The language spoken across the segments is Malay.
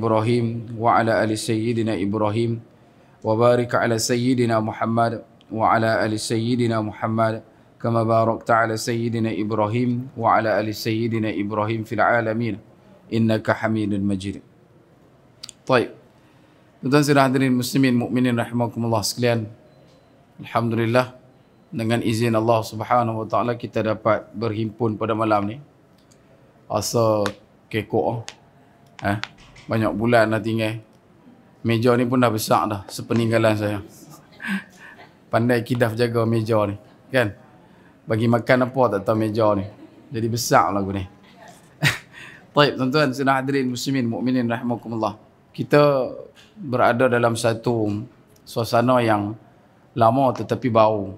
Ibrahim wa ala ali sayyidina Ibrahim wa barik ala sayyidina Muhammad wa ala ali sayyidina Muhammad kama barakta ala sayyidina Ibrahim wa ala ali sayyidina Ibrahim fil alamin innaka Hamidun Majid. Baik. Tuan-tuan saudara hadirin muslimin mukminin rahimakumullah sekalian. Alhamdulillah, dengan izin Allah Subhanahu wa taala kita dapat berhimpun pada malam ni. Asa kekok banyak bulan dah tinggal. Meja ni pun dah besar dah sepeninggalan saya. Pandai kidaf jaga meja ni, kan? Bagi makan apa tak tahu meja ni. Jadi besar lagu ni. Baik, tuan-tuan saudara hadirin muslimin mukminin rahimakumullah. Kita berada dalam satu suasana yang lama tetapi bau.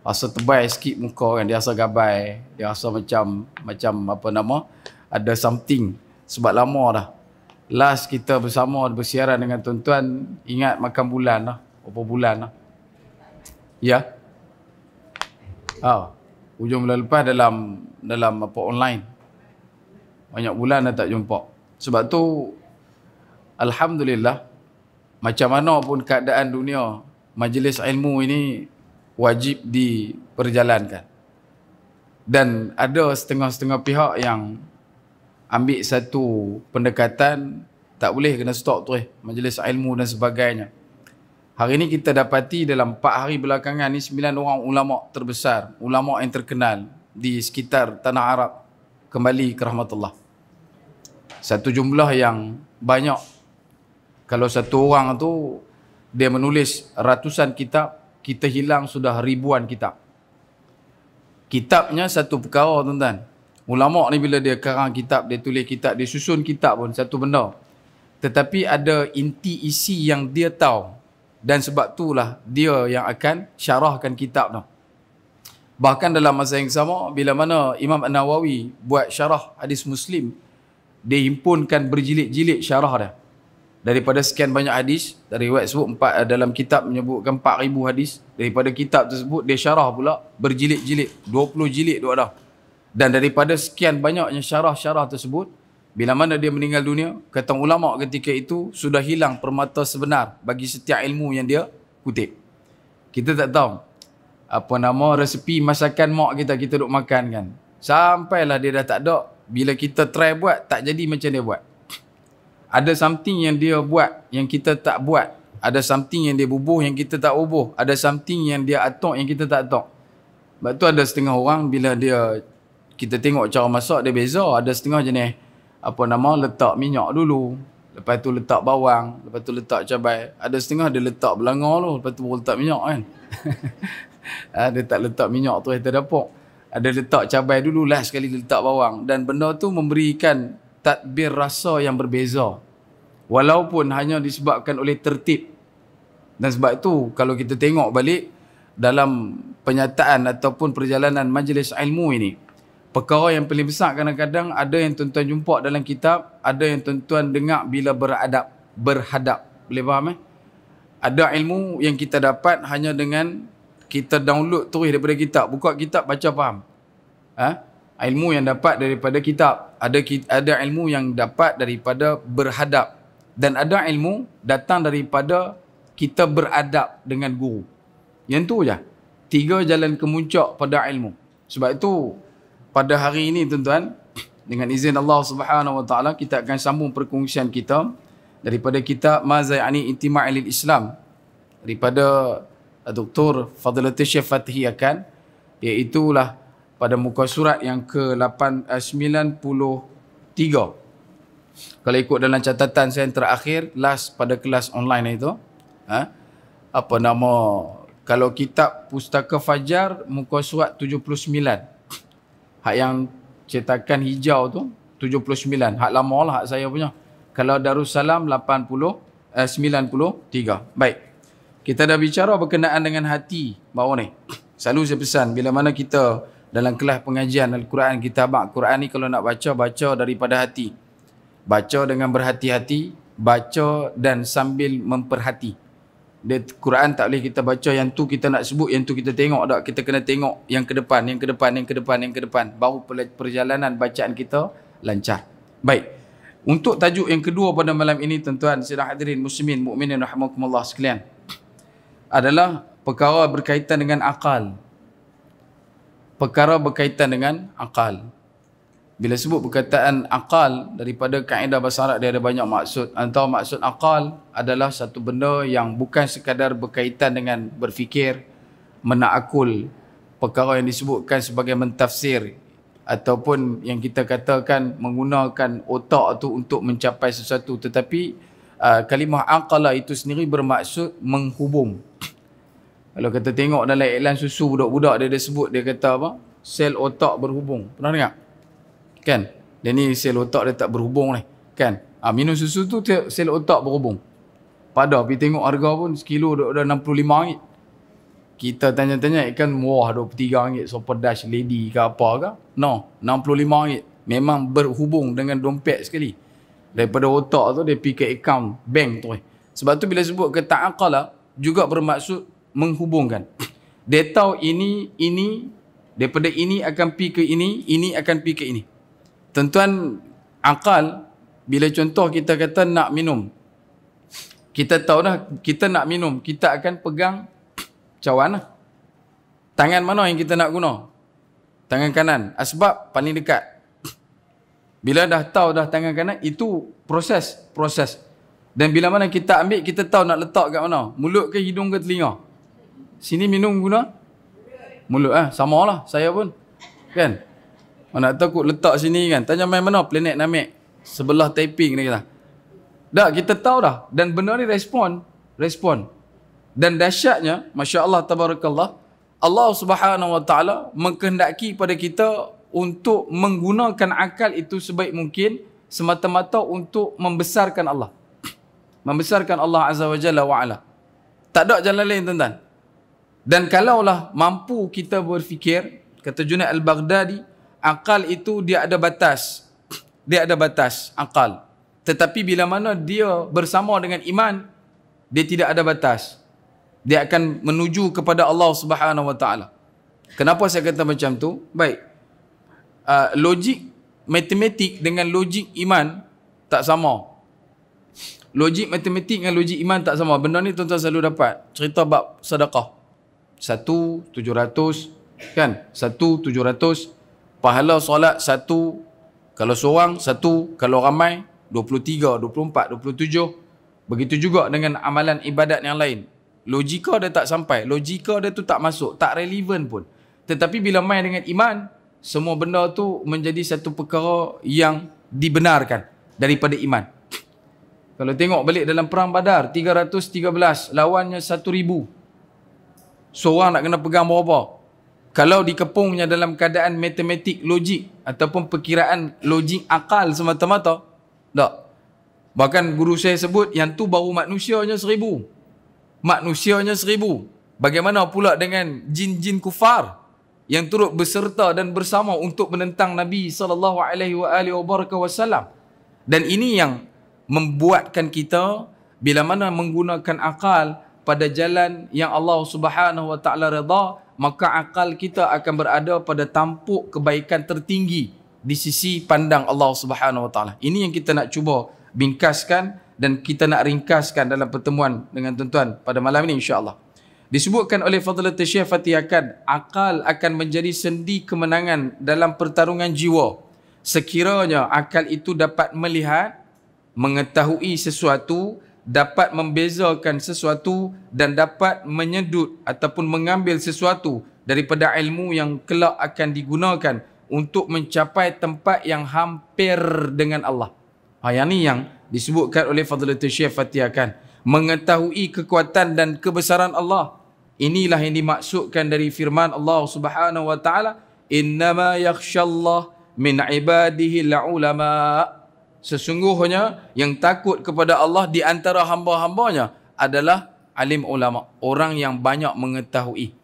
Rasa tebal sikit muka kan, dia rasa gabai, dia rasa macam apa nama, ada something sebab lama dah. Last kita bersama bersiaran dengan tuan-tuan, ingat makan bulan lah, berapa bulan lah. Ya. Hujung bulan lepas dalam apa online. Banyak bulan dah tak jumpa. Sebab tu alhamdulillah, macam mana pun keadaan dunia, majlis ilmu ini wajib diperjalankan. Dan ada setengah-setengah pihak yang ambil satu pendekatan, tak boleh kena stop tu majlis ilmu dan sebagainya. Hari ini kita dapati dalam 4 hari belakangan ni 9 orang ulama terbesar, ulama yang terkenal di sekitar tanah Arab kembali ke rahmatullah. Satu jumlah yang banyak. Kalau satu orang tu dia menulis ratusan kitab, kita hilang sudah ribuan kitab. Kitabnya satu perkara, tuan-tuan. Ulama ni bila dia karang kitab, dia tulis kitab, dia susun kitab pun satu benda. Tetapi ada inti isi yang dia tahu. Dan sebab itulah dia yang akan syarahkan kitab tu. Bahkan dalam masa yang sama, bila mana Imam An-Nawawi buat syarah hadis Muslim, dia himpunkan berjilid-jilid syarah dia. Daripada sekian banyak hadis, dari riwayat sebut dalam kitab menyebutkan 4,000 hadis. Daripada kitab tersebut dia syarah pula berjilid-jilid, 20 jilid tu ada. Dan daripada sekian banyaknya syarah-syarah tersebut, bila mana dia meninggal dunia, kata ulama ketika itu sudah hilang permata sebenar bagi setiap ilmu yang dia kutip. Kita tak tahu apa nama resepi masakan mak kita duk makan kan. Sampailah dia dah tak ada, bila kita try buat tak jadi macam dia buat. Ada something yang dia buat yang kita tak buat. Ada something yang dia bubuh yang kita tak bubuh. Ada something yang dia atok yang kita tak atok. Sebab tu ada setengah orang bila kita tengok cara masak dia beza. Ada setengah jenis letak minyak dulu. Lepas tu letak bawang. Lepas tu letak cabai. Ada setengah dia letak belanga dulu. Lepas tu baru letak minyak kan. Dia tak letak minyak tu kita dapur. Ada letak cabai dulu, last sekali letak bawang. Dan benda tu memberikan tadbir rasa yang berbeza, walaupun hanya disebabkan oleh tertib. Dan sebab itu kalau kita tengok balik dalam penyataan ataupun perjalanan majlis ilmu ini, perkara yang paling besar kadang-kadang ada yang tuan-tuan jumpa dalam kitab, ada yang tuan-tuan dengar bila berhadap. Boleh faham Ada ilmu yang kita dapat hanya dengan kita download terus daripada kitab, buka kitab baca faham. Ilmu yang dapat daripada kitab, ada ilmu yang dapat daripada berhadap, dan ada ilmu datang daripada kita beradab dengan guru. Yang tu je 3 jalan kemuncak pada ilmu. Sebab itu pada hari ini tuan-tuan, dengan izin Allah Subhanahu wa taala, kita akan sambung perkongsian kita daripada kitab Maza Yani Intima'il Islam daripada Dr. Fadilatul Syekh Fathi akan, iaitulah pada muka surat yang ke-93. Kalau ikut dalam catatan saya yang terakhir, last pada kelas online itu, kalau kitab Pustaka Fajar, muka surat 79. Hak yang cetakan hijau tu, 79. Hak lama lah, hak saya punya. Kalau Darussalam, 93. Baik. Kita dah bicara berkenaan dengan hati bawah ni. Selalu saya pesan, bila mana kita dalam kelas pengajian Al-Quran, kitabah Quran ni kalau nak baca daripada hati. Baca dengan berhati-hati, baca dan sambil memperhati. Quran tak boleh kita baca yang tu kita nak sebut, yang tu kita tengok tak. Kita kena tengok yang ke depan, yang ke depan. Baru perjalanan bacaan kita lancar. Baik. Untuk tajuk yang kedua pada malam ini, tuan-tuan, sidang hadirin muslimin mukminin rahimakumullah sekalian, adalah perkara berkaitan dengan akal. Perkara berkaitan dengan akal. Bila sebut perkataan akal, daripada kaedah bahasa Arab dia ada banyak maksud. Antara maksud akal adalah satu benda yang bukan sekadar berkaitan dengan berfikir, menakul, perkara yang disebutkan sebagai mentafsir, ataupun yang kita katakan menggunakan otak tu untuk mencapai sesuatu. Tetapi kalimah aqala itu sendiri bermaksud menghubung. Kalau kita tengok dalam iklan susu budak-budak, dia sebut, dia kata apa? Sel otak berhubung. Pernah dengar? Kan? Dan ni sel otak dia tak berhubung ni. Kan? Minum susu tu sel otak berhubung. Pada pergi tengok harga pun sekilo dah RM65. Kita tanya-tanya ikan murah RM23. So pedas lady ke apa ke? No, RM65. Memang berhubung dengan dompet sekali. Daripada otak tu dia pergi ke account bank tu. Sebab tu bila sebut kata aqala juga bermaksud menghubungkan. Dia tahu ini, daripada ini akan pergi ke ini akan pergi ke ini. Tuan-tuan, akal, bila contoh kita kata nak minum, kita tahu dah kita nak minum, kita akan pegang cawan lah. Tangan mana yang kita nak guna? Tangan kanan. Sebab paling dekat. Bila dah tahu dah tangan kanan, itu proses. Dan bila mana kita ambil, kita tahu nak letak kat mana? Mulut ke hidung ke telinga? Sini minum guna mulut. Sama lah saya pun. Kan? Mana takut letak sini kan. Tanya main mana? Planet Namek. Sebelah Taiping ni kata. Dah, kita tahu dah. Dan benda ni respon. Dan dahsyatnya, Masya Allah, Tabarakallah, Allah Subhanahu Wa Taala mengkehendaki pada kita untuk menggunakan akal itu sebaik mungkin semata-mata untuk membesarkan Allah. Membesarkan Allah Azza wa Jalla wa Ala. Tak ada jalan lain, tuan-tuan. Dan kalaulah mampu kita berfikir, kata Junaid Al-Baghdadi, akal itu dia ada batas. Dia ada batas, akal. Tetapi bila mana dia bersama dengan iman, dia tidak ada batas. Dia akan menuju kepada Allah Subhanahu Wa Taala. Kenapa saya kata macam tu? Baik. Logik matematik dengan logik iman tak sama. Logik matematik dengan logik iman tak sama. Benda ni tuan-tuan selalu dapat. Cerita bab sedekah. 1,700 kan? 1,700. Pahala solat 1. Kalau seorang 1. Kalau ramai 23, 24, 27. Begitu juga dengan amalan ibadat yang lain. Logika dia tak sampai. Logika dia tu tak masuk. Tak relevan pun. Tetapi bila main dengan iman, semua benda tu menjadi satu perkara yang dibenarkan daripada iman. Kalau tengok balik dalam perang Badar, 313 lawannya 1,000. Seorang nak kena pegang berapa? Kalau dikepungnya dalam keadaan matematik logik ataupun perkiraan logik akal semata-mata, tak. Bahkan guru saya sebut yang tu baru manusianya 1,000. Manusianya 1,000. Bagaimana pula dengan jin-jin kufar yang turut berserta dan bersama untuk menentang Nabi SAW. Dan ini yang membuatkan kita bila mana menggunakan akal pada jalan yang Allah Subhanahu Wa Taala redha, maka akal kita akan berada pada tampuk kebaikan tertinggi di sisi pandang Allah Subhanahu Wa Taala. Ini yang kita nak cuba bingkaskan dan kita nak ringkaskan dalam pertemuan dengan tuan-tuan pada malam ini, insya-Allah. Disebutkan oleh Fadilatul Syekh Fatih Akan, akal akan menjadi sendi kemenangan dalam pertarungan jiwa. Sekiranya akal itu dapat melihat, mengetahui sesuatu, dapat membezakan sesuatu dan dapat menyedut ataupun mengambil sesuatu daripada ilmu yang kelak akan digunakan untuk mencapai tempat yang hampir dengan Allah. Yang ni yang disebutkan oleh Fadilatul Syekh Fatih Akan. Mengetahui kekuatan dan kebesaran Allah. Inilah yang dimaksudkan dari firman Allah Subhanahu Wa Taala, innama yakhshallah min ibadihi al-ulama. Sesungguhnya yang takut kepada Allah di antara hamba-hambanya adalah alim ulama, orang yang banyak mengetahui.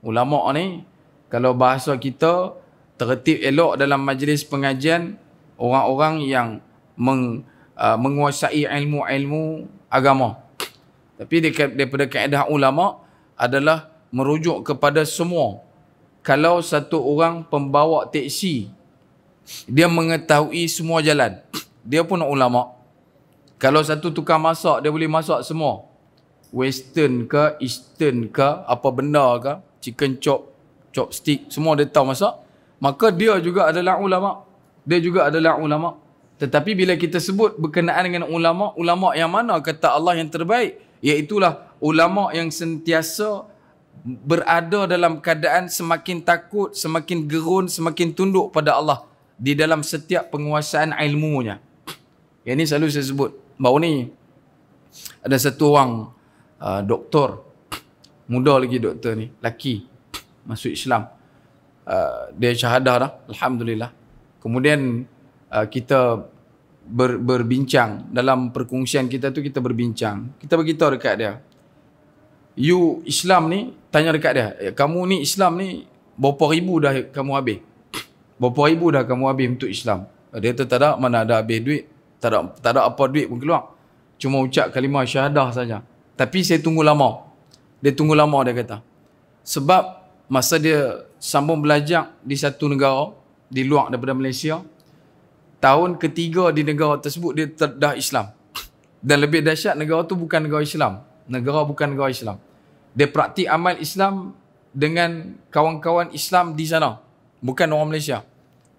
Ulama ni kalau bahasa kita tertib elok dalam majlis pengajian, orang-orang yang menguasai ilmu-ilmu agama. Tapi daripada kaedah ulama adalah merujuk kepada semua. Kalau satu orang pembawa teksi, dia mengetahui semua jalan, dia pun ulama. Kalau satu tukang masak, dia boleh masak semua. Western ke, Eastern ke, apa benda ke, chicken chop, chopstick, semua dia tahu masak. Maka dia juga adalah ulama. Dia juga adalah ulama. Tetapi bila kita sebut berkenaan dengan ulama, ulama yang mana kata Allah yang terbaik? Iaitulah ulama yang sentiasa berada dalam keadaan semakin takut, semakin gerun, semakin tunduk pada Allah di dalam setiap penguasaan ilmunya. Yang ini selalu saya sebut. Baru ni ada satu orang doktor, muda lagi doktor ni, laki, masuk Islam. Dia syahadah dah, Alhamdulillah. Kemudian kita berbincang, dalam perkongsian kita tu kita berbincang. Kita beritahu dekat dia, you Islam ni, tanya dekat dia, kamu ni Islam ni berapa ribu dah kamu habis? Berapa ribu dah kamu habis untuk Islam? Dia kata tak ada, mana ada habis duit. Tak ada apa duit pun keluar. Cuma ucap kalimah syahadah saja. Tapi saya tunggu lama. Dia tunggu lama, dia kata. Sebab masa dia sambung belajar di satu negara, di luar daripada Malaysia, tahun ketiga di negara tersebut dia dah Islam. Dan lebih dahsyat, negara tu bukan negara Islam. Negara bukan negara Islam. Dia praktik amal Islam dengan kawan-kawan Islam di sana. Bukan orang Malaysia.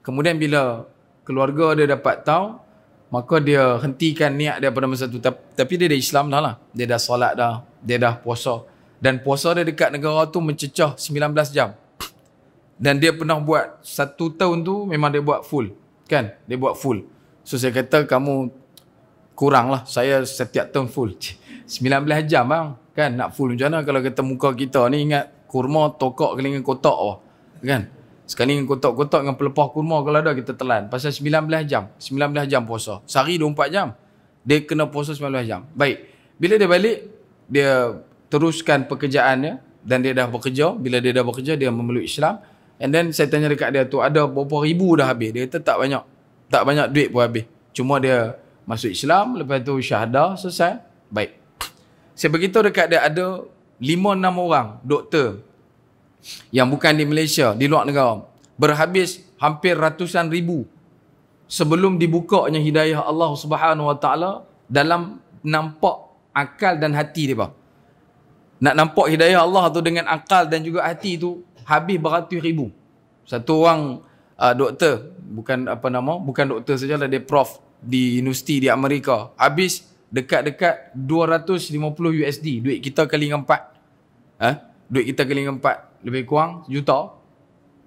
Kemudian bila keluarga dia dapat tahu, maka dia hentikan niat dia pada masa tu. Tapi dia dah Islam dah lah. Dia dah solat dah. Dia dah puasa. Dan puasa dia dekat negara tu mencecah 19 jam. Dan dia pernah buat 1 tahun tu memang dia buat full. Kan? Dia buat full. So saya kata kamu kurang lah. Saya setiap tahun full. 19 jam bang. Kan? Nak full macam mana kalau kata muka kita ni ingat kurma tokak kali dengan kotak lah. Kan? Sekali dengan kotak-kotak dengan pelepah kurma kalau ada kita telan. Pasal 19 jam. 19 jam puasa. Sehari 24 jam. Dia kena puasa 19 jam. Baik. Bila dia balik, dia teruskan pekerjaannya. Dan dia dah bekerja. Bila dia dah bekerja, dia memeluk Islam. And then saya tanya dekat dia tu, ada berapa ribu dah habis? Dia kata tak banyak. Tak banyak duit pun habis. Cuma dia masuk Islam. Lepas tu syahadah, selesai. Baik. Saya beritahu dekat dia ada 5-6 orang doktor yang bukan di Malaysia, di luar negara, berhabis hampir ratusan ribu sebelum dibukanya hidayah Allah Subhanahu Wa Taala dalam nampak akal dan hati dia. Nak nampak hidayah Allah tu dengan akal dan juga hati tu habis beratus ribu. Satu orang doktor, bukan apa nama, bukan doktor sajalah, dia prof di universiti di Amerika, habis dekat-dekat 250 USD, duit kita kali dengan 4. Duit kita kali dengan 4, lebih kurang sejuta,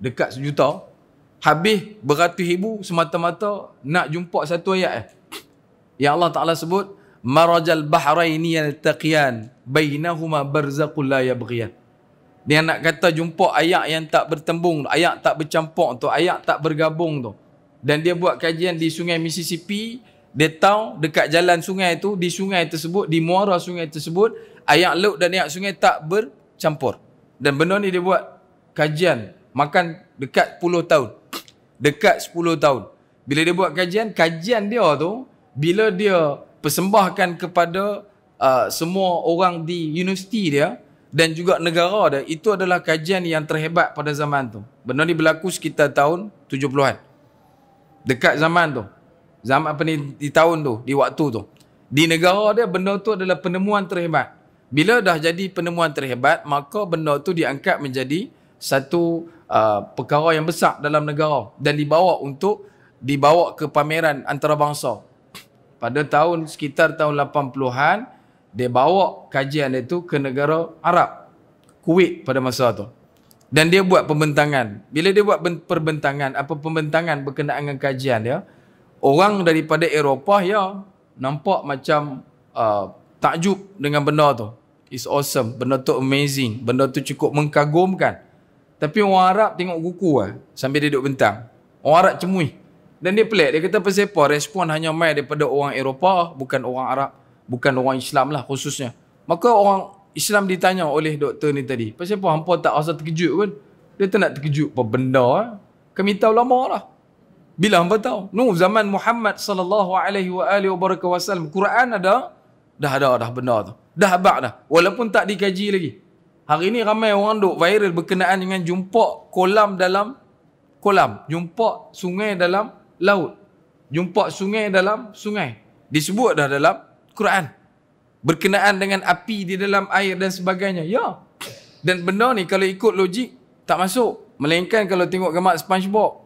dekat sejuta, habis beratus ribu semata-mata nak jumpa satu ayat yang Allah Ta'ala sebut, marajal bahraini yaltaqiyan bainahuma barzaqul la yabghiyan. Dia nak kata jumpa ayat yang tak bertembung, ayat tak bercampur tu, ayat tak bergabung tu. Dan dia buat kajian di sungai Mississippi. Dia tahu dekat jalan sungai tu, di sungai tersebut, di muara sungai tersebut, ayat laut dan ayat sungai tak bercampur. Dan benda ni dia buat kajian, makan dekat 10 tahun. Dekat 10 tahun. Bila dia buat kajian dia tu, bila dia persembahkan kepada semua orang di universiti dia dan juga negara dia, itu adalah kajian yang terhebat pada zaman tu. Benda ni berlaku sekitar tahun 70-an. Dekat zaman tu. Zaman apa ni, di tahun tu, di waktu tu. Di negara dia, benda tu adalah penemuan terhebat. Bila dah jadi penemuan terhebat, maka benda tu diangkat menjadi satu perkara yang besar dalam negara dan dibawa ke pameran antarabangsa. Pada tahun sekitar tahun 80-an, dia bawa kajian itu ke negara Arab, Kuwait pada masa tu. Dan dia buat pembentangan. Bila dia buat pembentangan berkenaan dengan kajian dia, orang daripada Eropah ya nampak macam takjub dengan benda tu. It's awesome. Benda tu amazing. Benda tu cukup mengagumkan. Tapi orang Arab tengok kuku sambil dia duduk bentang. Orang Arab cemui. Dan dia pelik. Dia kata pasal apa? Respon hanya mai daripada orang Eropah, bukan orang Arab, bukan orang Islam lah khususnya. Maka orang Islam ditanya oleh doktor ni tadi, pasal apa hampa tak rasa terkejut pun? Dia tak nak terkejut apa benda. Kami tahu lama lah. Bila hampa tahu? Zaman Muhammad sallallahu alaihi wasallam, Quran ada, dah benda tu. Dah habaq dah. Walaupun tak dikaji lagi. Hari ni ramai orang duk viral berkenaan dengan jumpa kolam dalam kolam, jumpa sungai dalam laut. jumpa sungai dalam sungai. Disebut dah dalam Quran. Berkenaan dengan api di dalam air dan sebagainya. Ya. Dan benda ni kalau ikut logik, tak masuk. Melainkan kalau tengok gambar SpongeBob.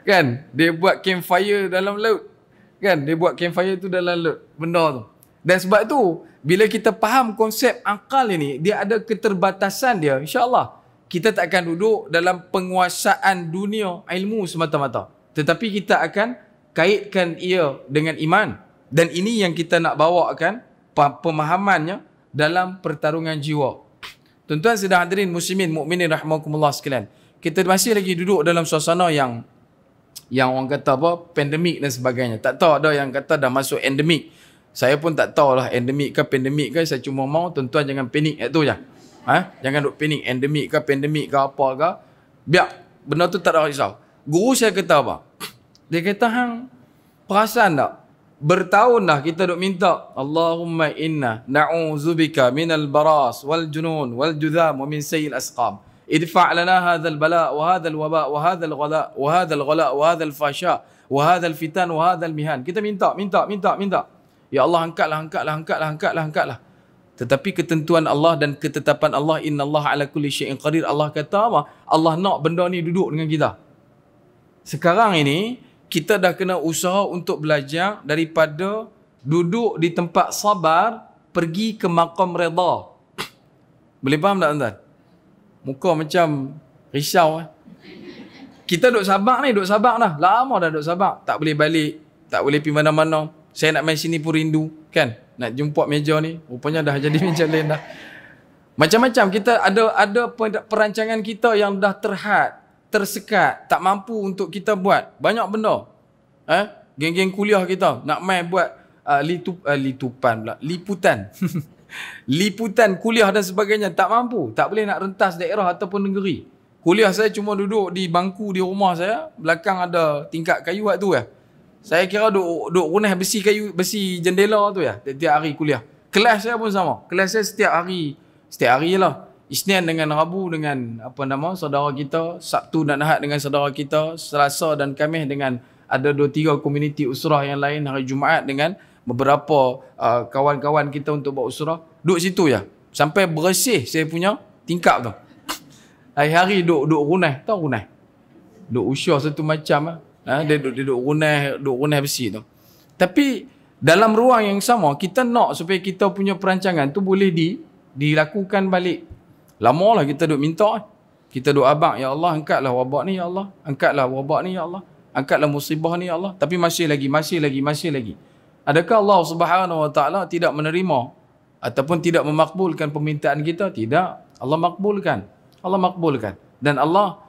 Kan? Dia buat campfire dalam laut. Kan? Dia buat campfire tu dalam laut. Benda tu. Dan sebab tu, bila kita faham konsep akal ini, dia ada keterbatasan dia. InsyaAllah, kita tak akan duduk dalam penguasaan dunia ilmu semata-mata. Tetapi kita akan kaitkan ia dengan iman. Dan ini yang kita nak bawakan pemahamannya dalam pertarungan jiwa. Tuan-tuan sedang hadirin muslimin mukminin rahimakumullah sekalian. Kita masih lagi duduk dalam suasana yang orang kata apa, pandemik dan sebagainya. Tak tahu, ada yang kata dah masuk endemik. Saya pun tak tahulah endemik ke pandemik ke. Saya cuma mau tuan-tuan jangan panik kat tu je. Jangan duk panik endemik ke pandemik ke apa ke. Biar benda tu tak ada risau. Guru saya kata apa? Dia kata, hang perasan tak? Bertahun dah kita duk minta, Allahumma inna na'udzubika minal baras wal junun wal judham wa min sayyil asqam. Idfa' lana hadzal bala wa hadzal waba wa hadzal ghala wa hadzal ghala wa hadzal fasha wa hadzal fitan wa hadzal mihan. Kita minta. Ya Allah, angkatlah. Tetapi ketentuan Allah dan ketetapan Allah, innallaha ala kulli syai'in qadir. Allah kata apa? Allah nak benda ni duduk dengan kita. Sekarang ini kita dah kena usaha untuk belajar daripada duduk di tempat sabar pergi ke maqam redha. Boleh faham tak tuan-tuan? Muka macam risau. Kita duduk sabar dah. Lama dah duduk sabar. Tak boleh balik, tak boleh pergi mana-mana. Saya nak main sini pun rindu, kan? Nak jumpa meja ni, rupanya dah jadi meja lain dah. Macam-macam kita ada perancangan kita yang dah terhad, tersekat, tak mampu untuk kita buat. Banyak benda. Geng-geng kuliah kita nak main buat liputan. Liputan kuliah dan sebagainya, tak mampu. Tak boleh nak rentas daerah ataupun negeri. Kuliah saya cuma duduk di bangku di rumah saya, belakang ada tingkap kayu tu ya. Saya kira duk runah besi jendela tu ya, tiap hari kuliah. Kelas saya pun sama. Kelas saya setiap hari lah. Isnin dengan Rabu dengan saudara kita, Sabtu dan Ahad dengan saudara kita, Selasa dan Khamis dengan ada 2-3 komuniti usrah yang lain, hari Jumaat dengan beberapa kawan-kawan kita untuk buat usrah. Duduk situ ya. Sampai bersih saya punya tingkap tu. Hari-hari duk runah, tahu runah. Duk usia satu macam dia duduk runah besi tu. Tapi dalam ruang yang sama, kita nak supaya kita punya perancangan tu boleh dilakukan balik. Lama lah kita duk minta. Kita duk abang, ya Allah angkatlah wabak ni ya Allah. Angkatlah wabak ni ya Allah. Angkatlah musibah ni ya Allah. Tapi masih lagi. Adakah Allah Subhanahu Wa Taala tidak menerima ataupun tidak memakbulkan permintaan kita? Tidak. Allah makbulkan. Dan Allah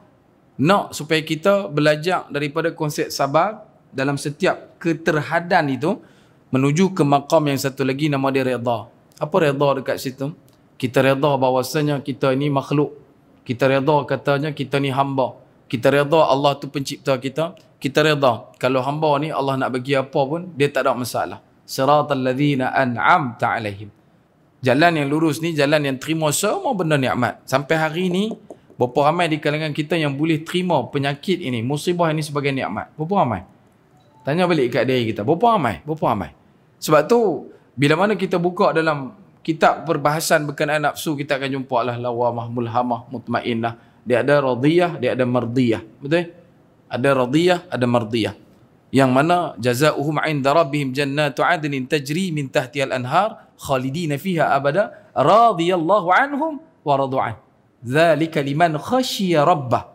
nak supaya kita belajar daripada konsep sabar dalam setiap keterhadan itu menuju ke maqam yang satu lagi, nama dia redha. Apa redha dekat situ? Kita redha bahawasanya kita ini makhluk. Kita redha katanya kita ni hamba. Kita redha Allah tu pencipta kita. Kita redha kalau hamba ni Allah nak bagi apa pun dia tak ada masalah. Siratal ladzina an'amta alaihim. Jalan yang lurus ni jalan yang terima semua benda nikmat. Sampai hari ni berapa ramai di kalangan kita yang boleh terima penyakit ini, musibah ini sebagai nikmat? Berapa ramai? Tanya balik kat diri kita. Berapa ramai? Sebab tu, bila mana kita buka dalam kitab perbahasan berkenaan nafsu, kita akan jumpa lah lawamah, mulhamah, mutmainnah. Dia ada radiyah, dia ada mardiyah. Betul? Ada radiyah, ada mardiyah. Yang mana jazaohum 'inda rabbihim jannatu 'adnin tajri min tahtiha al-anhar khalidina fiha abada radiyallahu anhum wa radu'an. Zalika liman khasyiya rabbah.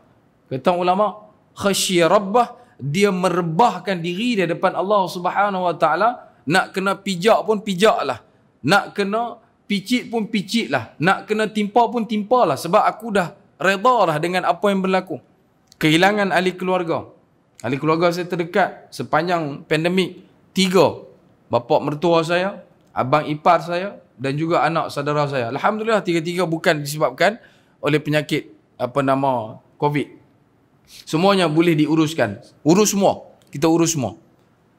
Kata ulama, khasyiya rabbah, dia merebahkan diri di depan Allah Subhanahu Wa Taala. Nak kena pijak pun pijaklah. Nak kena picit pun picitlah. Nak kena timpa pun timpalah. Sebab aku dah redha lah dengan apa yang berlaku. Kehilangan ahli keluarga. Ahli keluarga saya terdekat sepanjang pandemik 3. Bapa mertua saya, abang ipar saya dan juga anak saudara saya. Alhamdulillah 3-3 bukan disebabkan oleh penyakit COVID. Semuanya boleh diuruskan. Urus semua. Kita urus semua.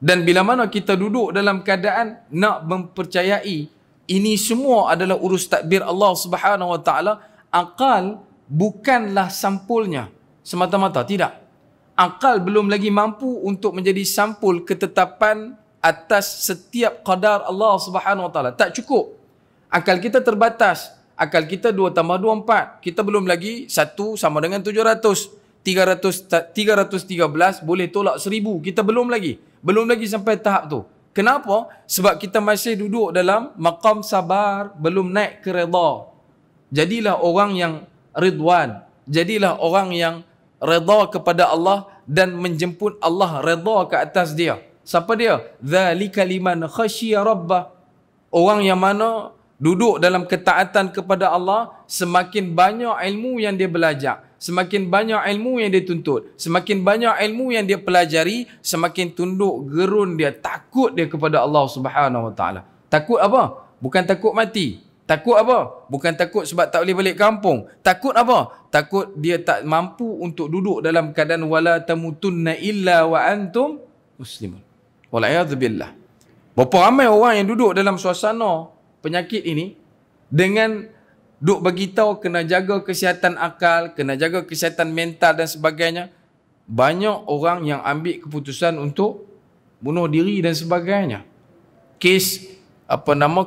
Dan bila mana kita duduk dalam keadaan nak mempercayai ini semua adalah urus takdir Allah Subhanahu Wa Taala, akal bukanlah sampulnya semata-mata, tidak. akal belum lagi mampu untuk menjadi sampul ketetapan atas setiap qadar Allah Subhanahu Wa Taala. Tak cukup. Akal kita terbatas. Akal kita 2 tambah 2, 4. Kita belum lagi 1 sama dengan 700. 313 boleh tolak 1000. Kita belum lagi. Belum lagi sampai tahap tu. Kenapa? Sebab kita masih duduk dalam maqam sabar, belum naik ke redha. Jadilah orang yang ridwan. Jadilah orang yang redha kepada Allah dan menjemput Allah redha ke atas dia. Siapa dia? Dzalika liman khasyiya rabbah. Orang yang mana duduk dalam ketaatan kepada Allah, semakin banyak ilmu yang dia belajar, semakin banyak ilmu yang dia tuntut, semakin banyak ilmu yang dia pelajari, semakin tunduk gerun dia, takut dia kepada Allah Subhanahu Wa Taala. Takut apa? Bukan takut mati. Takut apa? Bukan takut sebab tak boleh balik kampung. Takut apa? Takut dia tak mampu untuk duduk dalam keadaan wala tamutunna illa wa antum muslimun. Wal'iyadzubillah. Berapa ramai orang yang duduk dalam suasana penyakit ini dengan duk bagi tahu kena jaga kesihatan akal, kena jaga kesihatan mental dan sebagainya. Banyak orang yang ambil keputusan untuk bunuh diri dan sebagainya. Kes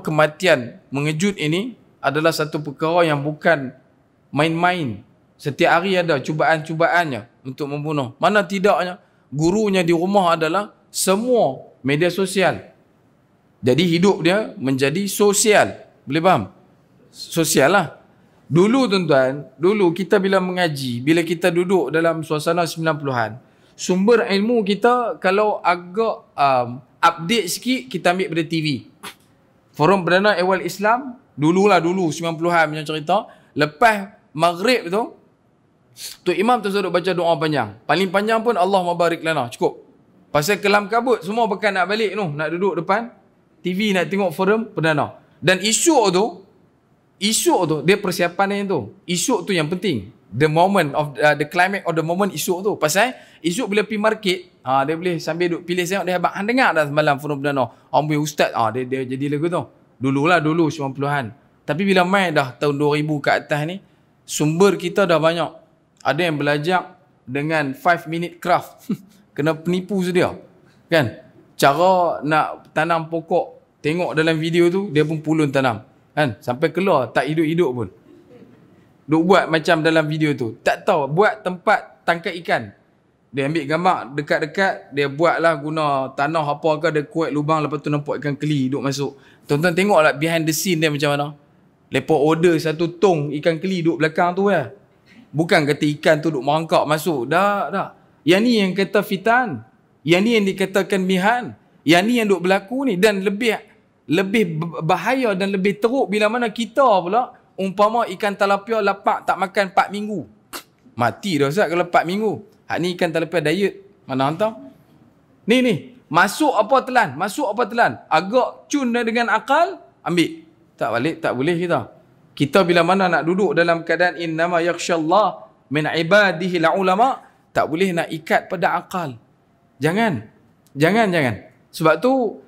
kematian mengejut ini adalah satu perkara yang bukan main-main. Setiap hari ada cubaan-cubaannya untuk membunuh. Mana tidaknya gurunya di rumah adalah semua media sosial. Jadi hidup dia menjadi sosial. Boleh faham? Sosial lah. Dulu tuan-tuan, dulu kita bila mengaji, bila kita duduk dalam suasana 90-an, sumber ilmu kita kalau agak update sikit, kita ambil pada TV. Forum Perdana Ehwal Islam, dulu 90-an punya cerita. Lepas maghrib tu, Tok Imam tu duduk baca doa panjang. Paling panjang pun Allahumma barik lana. Cukup. Pasal kelam kabut, semua bukan nak balik tu. Nak duduk depan TV, nak tengok forum perdana. Dan isu tu, dia persiapan yang tu. Isu tu yang penting. The moment of, the climax of the moment isu tu. Pasal isu bila pergi market, dia boleh sambil duduk pilih tengok dia habang. Dengar dah semalam forum perdana. Orang punya ustaz, dia jadi lagu tu. Dulu 90-an. Tapi bila main dah tahun 2000 ke atas ni, sumber kita dah banyak. Ada yang belajar dengan 5 minute craft. Kena penipu sedia. Kan? Cara nak tanam pokok, tengok dalam video tu, dia pun pulun tanam. Kan? Sampai keluar, tak hidup-hidup pun. Duk buat macam dalam video tu. Tak tahu, buat tempat tangkap ikan. Dia ambil gambar dekat-dekat, dia buatlah guna tanah apa ke, dia kuat lubang, lepas tu nampak ikan keli duk masuk. Tuan-tuan tengoklah behind the scene dia macam mana. Lepas order 1 tong ikan keli duk belakang tu ya. Bukan kata ikan tu duk merangkak masuk. Dah. Yang ni yang kata fitan. Yang ni yang dikatakan mihan. Yang ni yang duk berlaku ni. Dan lebih bahaya dan lebih teruk bila mana kita pula umpama ikan talapia lapak tak makan 4 minggu. Mati dah Ustaz kalau 4 minggu. Hak ni ikan talapia diet. Mana hantar? Ni. Masuk apa telan. Agak cun dengan akal, ambil. Tak balik, tak boleh kita. Kita bila mana nak duduk dalam keadaan innama yakhshallah min ibadihi ulama, tak boleh nak ikat pada akal. Jangan. Sebab tu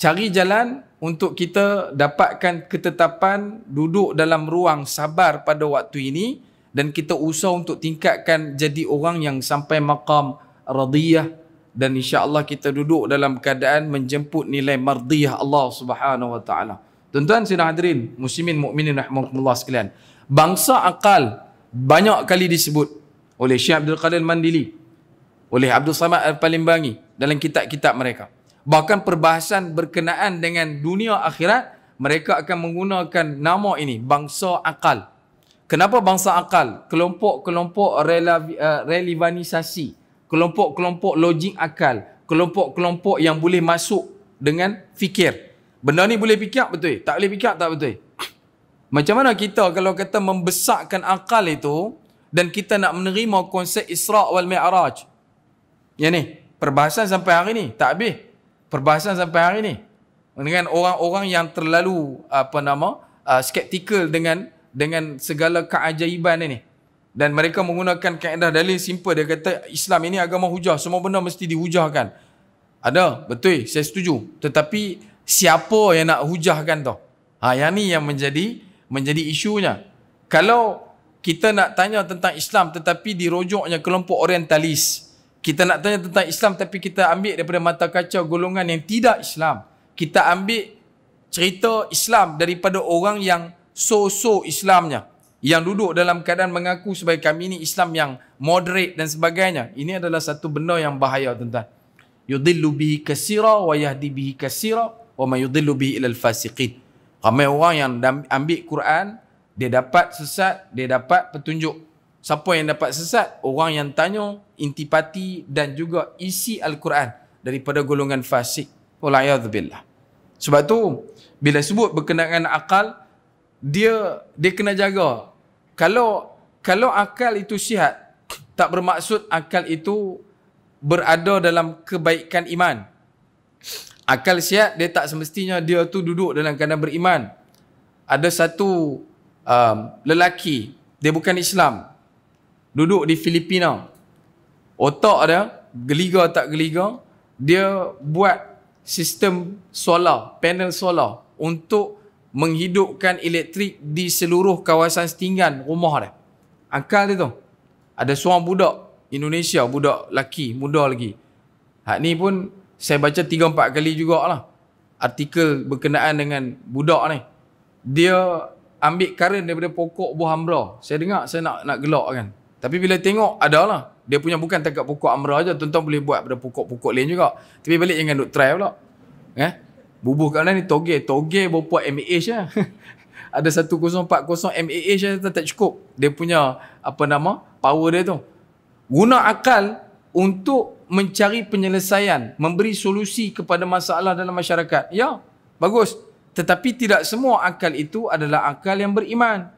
cari jalan untuk kita dapatkan ketetapan duduk dalam ruang sabar pada waktu ini, dan kita usaha untuk tingkatkan jadi orang yang sampai maqam radiyah, dan insya-Allah kita duduk dalam keadaan menjemput nilai mardiyah Allah Subhanahu Wa Taala. Tuan-tuan sidang hadirin muslimin mukminin rahimakumullah sekalian, bangsa akal banyak kali disebut oleh Syekh Abdul Qadir Mandili, oleh Abdul Samad Al-Palimbangi dalam kitab-kitab mereka. Bahkan perbahasan berkenaan dengan dunia akhirat, mereka akan menggunakan nama ini, bangsa akal. Kenapa bangsa akal? Kelompok-kelompok relevanisasi, kelompok-kelompok logik akal, kelompok-kelompok yang boleh masuk dengan fikir. Benda ni boleh fikir betul? Tak boleh fikir tak betul? Macam mana kita kalau kata membesarkan akal itu dan kita nak menerima konsep Isra' wal Mi'raj? Ya ni, perbahasan sampai hari ni tak habis. Perbahasan sampai hari ni dengan orang-orang yang terlalu skeptikal dengan segala keajaiban ini. Dan mereka menggunakan kaedah dalil simple. Dia kata Islam ini agama hujah, semua benda mesti dihujahkan. Ada, betul, saya setuju. Tetapi siapa yang nak hujahkan tu? Yang ni yang menjadi isunya. Kalau kita nak tanya tentang Islam tetapi dirujuknya kelompok orientalis, Kita nak tanya tentang Islam tapi kita ambil daripada mata kaca golongan yang tidak Islam. Kita ambil cerita Islam daripada orang yang so-so Islamnya, yang duduk dalam keadaan mengaku sebagai kami ni Islam yang moderate dan sebagainya. Ini adalah satu benda yang bahaya, tuan-tuan. Yudillu bihi katsira wa yahdi bihi katsira wa ma yudillu bihi ilal fasiqin. Ramai orang yang ambil Quran, dia dapat sesat, dia dapat petunjuk. Siapa yang dapat sesat? Orang yang tanya intipati dan juga isi Al-Quran daripada golongan fasik. Wal'iyadzubillah. Sebab tu, bila sebut berkenaan akal, dia kena jaga. Kalau akal itu sihat, tak bermaksud akal itu berada dalam kebaikan iman. Akal sihat, dia tak semestinya dia tu duduk dalam keadaan beriman. Ada satu lelaki, dia bukan Islam, duduk di Filipina. Otak dia, geliga tak geliga, dia buat sistem solar, panel solar untuk menghidupkan elektrik di seluruh kawasan setinggan rumah dia. Akal dia tu. Ada seorang budak Indonesia, budak lelaki, muda lagi. Hak ni pun saya baca 3-4 kali jugalah artikel berkenaan dengan budak ni. Dia ambil karen daripada pokok buah amra. Saya dengar, saya nak gelak kan. Tapi bila tengok, adalah. Dia punya bukan takat pokok amra je. Tuan-tuan boleh buat pada pokok-pokok lain juga. Tapi balik jangan duk try pula. Bubuh kat mana ni toge berapa mAh je. Ada 1040 mAh je tak cukup. Dia punya power dia tu. Guna akal untuk mencari penyelesaian, memberi solusi kepada masalah dalam masyarakat. Ya, bagus. Tetapi tidak semua akal itu adalah akal yang beriman.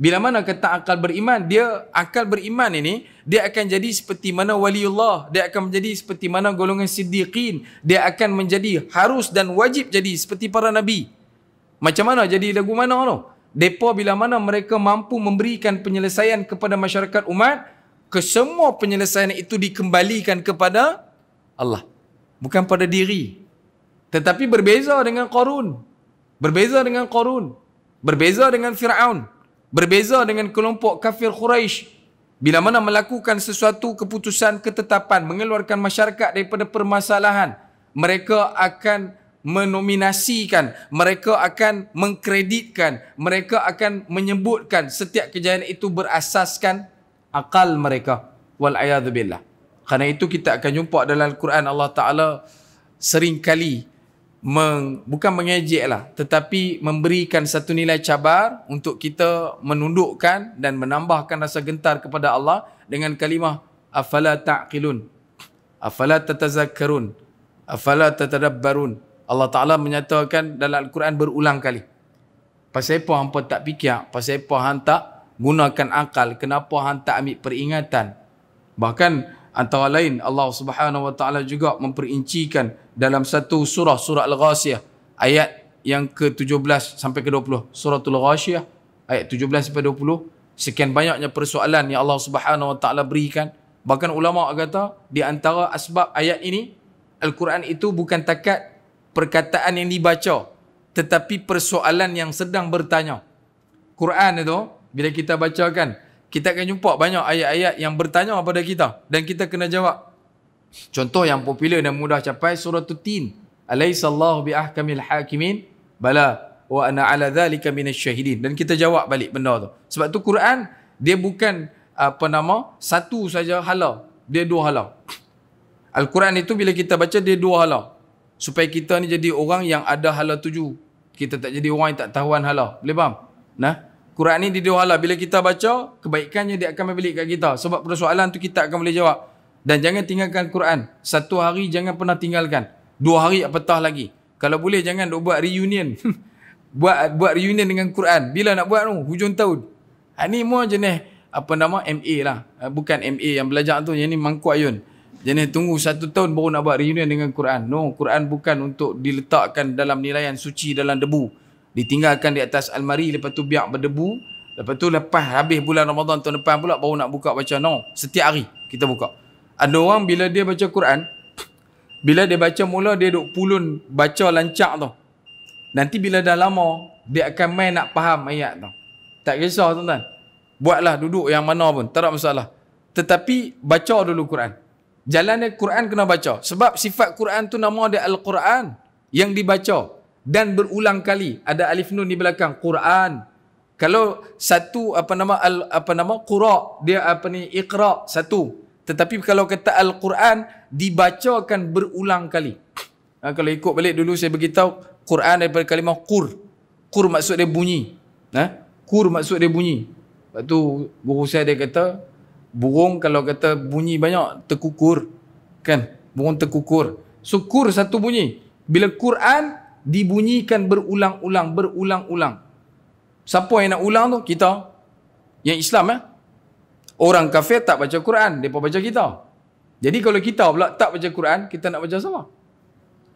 Bila mana kata akal beriman, akal beriman ini, dia akan jadi seperti mana waliullah, dia akan menjadi seperti mana golongan siddiqin, dia akan menjadi harus dan wajib jadi seperti para nabi. Macam mana jadi lagu mana tu? Depa bila mana mereka mampu memberikan penyelesaian kepada masyarakat umat, kesemua penyelesaian itu dikembalikan kepada Allah, bukan pada diri. Tetapi berbeza dengan Qarun, berbeza dengan Fir'aun, berbeza dengan kelompok kafir Quraisy. Bila mana melakukan sesuatu keputusan ketetapan, mengeluarkan masyarakat daripada permasalahan, mereka akan menominasikan, mereka akan mengkreditkan, mereka akan menyebutkan setiap kejayaan itu berasaskan akal mereka. Wal'iyadzubillah. Kerana itu kita akan jumpa dalam Al-Quran Allah Ta'ala seringkali bukan mengejek lah, tetapi memberikan satu nilai cabar untuk kita menundukkan dan menambahkan rasa gentar kepada Allah dengan kalimah afala ta'qilun, afala tatazakkarun, afala tatadabbarun. Allah Ta'ala menyatakan dalam Al-Quran berulang kali, pasal apa hampa tak fikir, pasal apa hang tak gunakan akal, kenapa hang tak ambil peringatan. Bahkan antara lain Allah Subhanahu Wa Ta'ala juga memperincikan dalam satu surah Al-Ghashiyah ayat yang ke-17 sampai ke-20. Suratul Ghashiyah ayat 17 sampai 20. Sekian banyaknya persoalan yang Allah Subhanahu Wa Ta'ala berikan. Bahkan ulama kata di antara asbab ayat ini, Al-Quran itu bukan takat perkataan yang dibaca, tetapi persoalan yang sedang bertanya. Quran itu bila kita bacakan, kita akan jumpa banyak ayat-ayat yang bertanya kepada kita dan kita kena jawab. Contoh yang popular dan mudah capai surah Tin. Alaihissallahu biahkamil hakimin? Bala wa ana ala dhalika minasyahidin. Dan kita jawab balik benda tu. Sebab tu Quran dia bukan satu saja hala, dia dua hala. Al-Quran itu bila kita baca dia dua hala. Supaya kita ni jadi orang yang ada hala tuju. Kita tak jadi orang yang tak tahuan hala. Boleh faham? Quran ni di dua hala. Bila kita baca, kebaikannya dia akan balik kat kita. Sebab persoalan tu kita akan boleh jawab. Dan jangan tinggalkan Quran. Satu hari jangan pernah tinggalkan. 2 hari apatah lagi. Kalau boleh jangan duk buat reunion. buat reunion dengan Quran. Bila nak buat tu? Hujung tahun. Ni semua jenis MA lah. Bukan MA yang belajar tu. Yang ni mangkuk ayun. Jenis tunggu 1 tahun baru nak buat reunion dengan Quran. No, Quran bukan untuk diletakkan dalam nilaian suci dalam debu. Ditinggalkan di atas almari, lepas tu biar berdebu. Lepas tu lepas habis bulan Ramadan tahun depan pula baru nak buka baca. No, setiap hari kita buka. Ada orang bila dia baca Quran, bila dia baca mula dia duk pulun baca lancak tu. Nanti bila dah lama, dia akan main nak faham ayat tu. Tak kisah tuan-tuan. Buatlah duduk yang mana pun, tak ada masalah. Tetapi baca dulu Quran. Jalan dia Quran kena baca. Sebab sifat Quran tu nama dia Al-Quran yang dibaca dan berulang kali. Ada alif nun di belakang Quran. Kalau satu qura, dia iqra satu. Tetapi kalau kata Al-Quran dibacakan berulang kali. Kalau ikut balik dulu saya beritahu Quran daripada kalimah qur. Qur maksud dia bunyi. Qur maksud dia bunyi. Lepas tu guru saya dia kata burung kalau kata bunyi banyak terkukur. Kan? Burung terkukur. So qur satu bunyi. Bila Quran dibunyikan berulang-ulang. Siapa yang nak ulang tu? Kita. Yang Islam Orang kafir tak baca Quran, mereka baca kita. Jadi kalau kita pula tak baca Quran, kita nak baca sama.